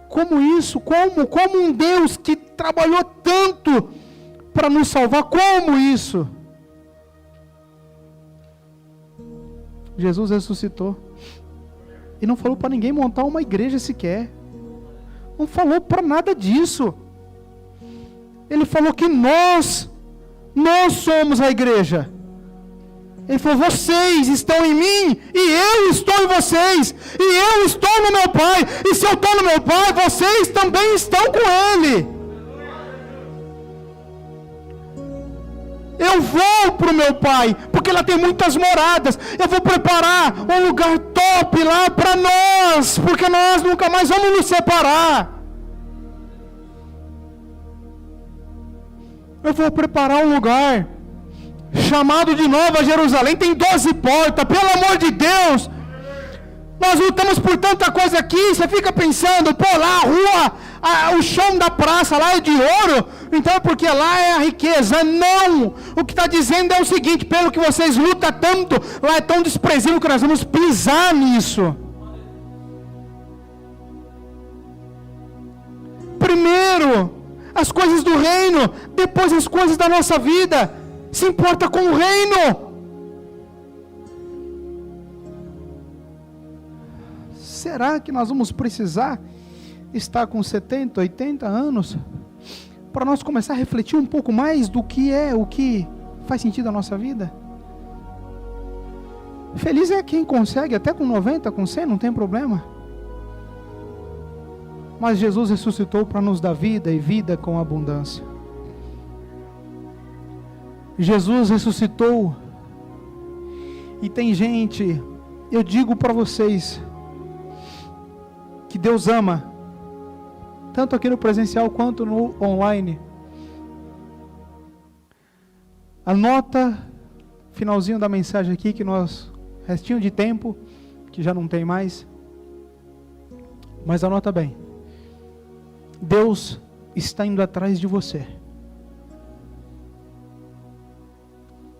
Como isso? Como um Deus que trabalhou tanto para nos salvar? Como isso? Jesus ressuscitou e não falou para ninguém montar uma igreja sequer. Não falou para nada disso. Ele falou que nós somos a igreja. Ele falou: vocês estão em mim e eu estou em vocês, e eu estou no meu Pai, e se eu estou no meu Pai, vocês também estão com Ele. Eu vou para o meu Pai, porque lá tem muitas moradas. Eu vou preparar um lugar top lá para nós, porque nós nunca mais vamos nos separar. Eu vou preparar um lugar chamado de Nova Jerusalém. Tem 12 portas, pelo amor de Deus. Nós lutamos por tanta coisa aqui. Você fica pensando, pô, lá a rua, o chão da praça lá é de ouro, então é porque lá é a riqueza. Não, o que está dizendo é o seguinte: pelo que vocês lutam tanto, lá é tão desprezível que nós vamos pisar nisso. Primeiro as coisas do reino, depois as coisas da nossa vida. Se importa com o reino. Será que nós vamos precisar estar com 70, 80 anos para nós começar a refletir um pouco mais do que é o que faz sentido na nossa vida? Feliz é quem consegue até com 90, com 100, não tem problema. Mas Jesus ressuscitou para nos dar vida e vida com abundância. Jesus ressuscitou. E tem gente, eu digo para vocês, que Deus ama, tanto aqui no presencial quanto no online. Anota, finalzinho da mensagem aqui, que nós, restinho de tempo, que já não tem mais, mas anota bem. Deus está indo atrás de você.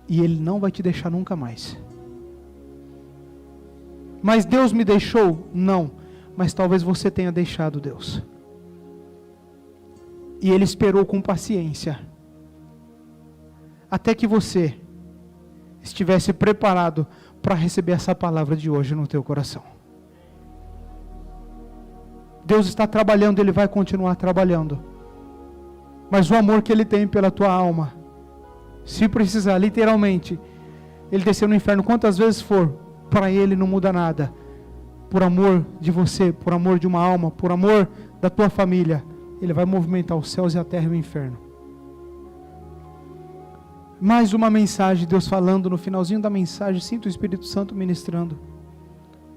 E Ele não vai te deixar nunca mais. Mas Deus me deixou? Não. Mas talvez você tenha deixado Deus. E Ele esperou com paciência, até que você estivesse preparado para receber essa palavra de hoje no teu coração. Deus está trabalhando, Ele vai continuar trabalhando. Mas o amor que Ele tem pela tua alma, se precisar, literalmente, Ele descer no inferno quantas vezes for, para Ele não muda nada. Por amor de você, por amor de uma alma, por amor da tua família, Ele vai movimentar os céus e a terra e o inferno. Mais uma mensagem, Deus falando no finalzinho da mensagem, sinto o Espírito Santo ministrando.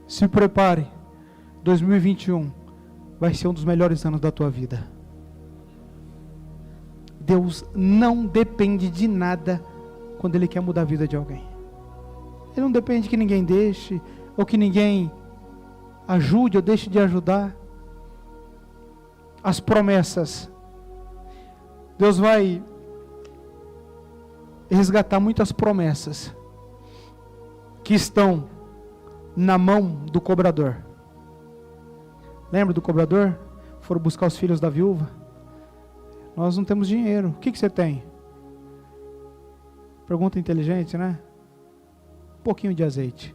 Se prepare, 2021 vai ser um dos melhores anos da tua vida. Deus não depende de nada quando Ele quer mudar a vida de alguém. Ele não depende que ninguém deixe, ou que ninguém ajude ou deixe de ajudar. As promessas, Deus vai resgatar muitas promessas que estão na mão do cobrador. Lembra do cobrador? Foram buscar os filhos da viúva. Nós não temos dinheiro. O que você tem? Pergunta inteligente, né? Um pouquinho de azeite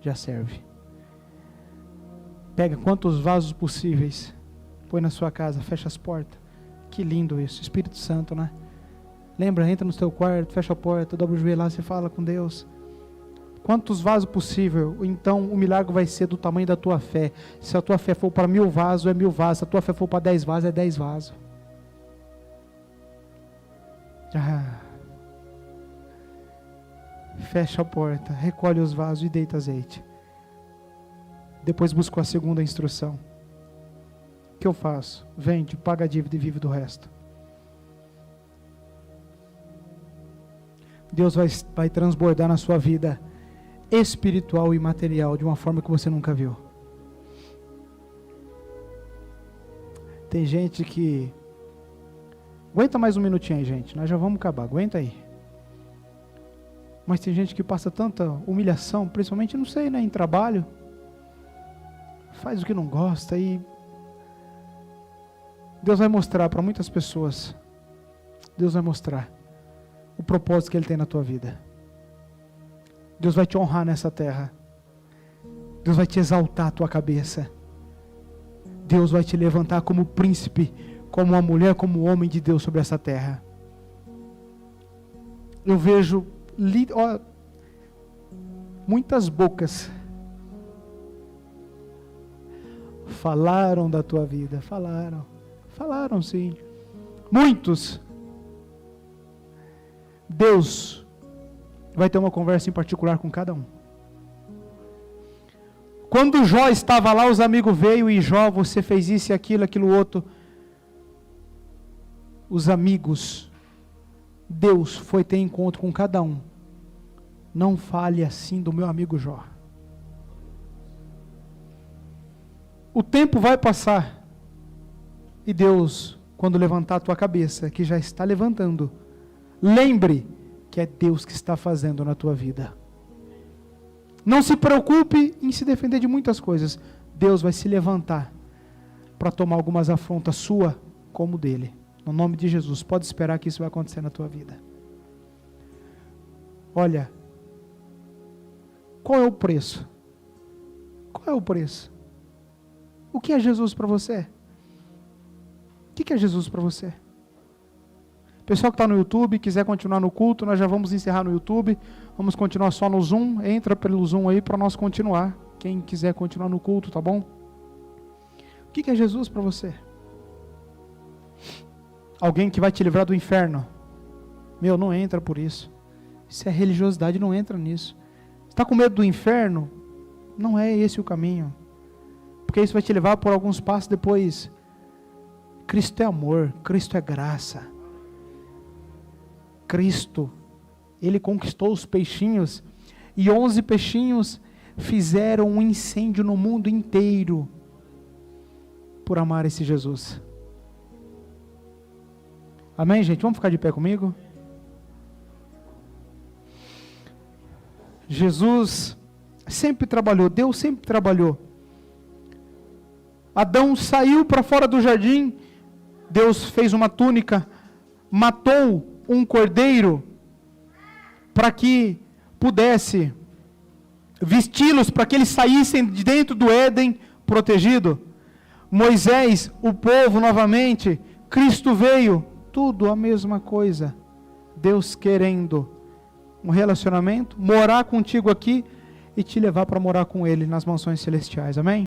já serve. Pega quantos vasos possíveis, põe na sua casa, fecha as portas. Que lindo isso, Espírito Santo, né? Lembra, entra no teu quarto, fecha a porta, dobra o joelho lá, você fala com Deus. Quantos vasos possível, então o milagre vai ser do tamanho da tua fé. Se a tua fé for para 1000 vasos, é 1000 vasos. Se a tua fé for para 10 vasos, é 10 vasos. Fecha a porta, recolhe os vasos e deita azeite. Depois busco a segunda instrução. O que eu faço? Vende, paga a dívida e vive do resto. Deus vai transbordar na sua vida espiritual e material de uma forma que você nunca viu. Tem gente que... Aguenta mais um minutinho aí, gente. Nós já vamos acabar. Aguenta aí. Mas tem gente que passa tanta humilhação, principalmente, não sei, né, em trabalho. Faz o que não gosta e... Deus vai mostrar para muitas pessoas. Deus vai mostrar o propósito que Ele tem na tua vida. Deus vai te honrar nessa terra. Deus vai te exaltar a tua cabeça. Deus vai te levantar como príncipe, como uma mulher, como um homem de Deus sobre essa terra. Eu vejo muitas bocas falaram da tua vida, falaram sim, muitos, Deus vai ter uma conversa em particular com cada um. Quando Jó estava lá, os amigos veio e Jó, você fez isso e aquilo outro. Os amigos, Deus foi ter encontro com cada um. Não fale assim do meu amigo Jó. O tempo vai passar. E Deus, quando levantar a tua cabeça, que já está levantando, lembre que é Deus que está fazendo na tua vida. Não se preocupe em se defender de muitas coisas. Deus vai se levantar para tomar algumas afrontas sua como dele. No nome de Jesus, pode esperar que isso vai acontecer na tua vida. Olha, qual é o preço? Qual é o preço? O que é Jesus para você? O que é Jesus para você? Pessoal que está no YouTube, quiser continuar no culto, nós já vamos encerrar no YouTube. Vamos continuar só no Zoom. Entra pelo Zoom aí para nós continuar. Quem quiser continuar no culto, tá bom? O que é Jesus para você? Alguém que vai te livrar do inferno. Meu, não entra por isso. Isso é religiosidade, não entra nisso. Está com medo do inferno? Não é esse o caminho. Porque isso vai te levar por alguns passos depois. Cristo é amor, Cristo é graça. Cristo, Ele conquistou os peixinhos. E 11 peixinhos fizeram um incêndio no mundo inteiro. Por amar esse Jesus. Amém, gente? Vamos ficar de pé comigo? Jesus sempre trabalhou, Deus sempre trabalhou. Adão saiu para fora do jardim, Deus fez uma túnica, matou um cordeiro, para que pudesse vesti-los, para que eles saíssem de dentro do Éden protegido. Moisés, o povo novamente, Cristo veio, tudo a mesma coisa. Deus querendo um relacionamento, morar contigo aqui e te levar para morar com Ele nas mansões celestiais, amém?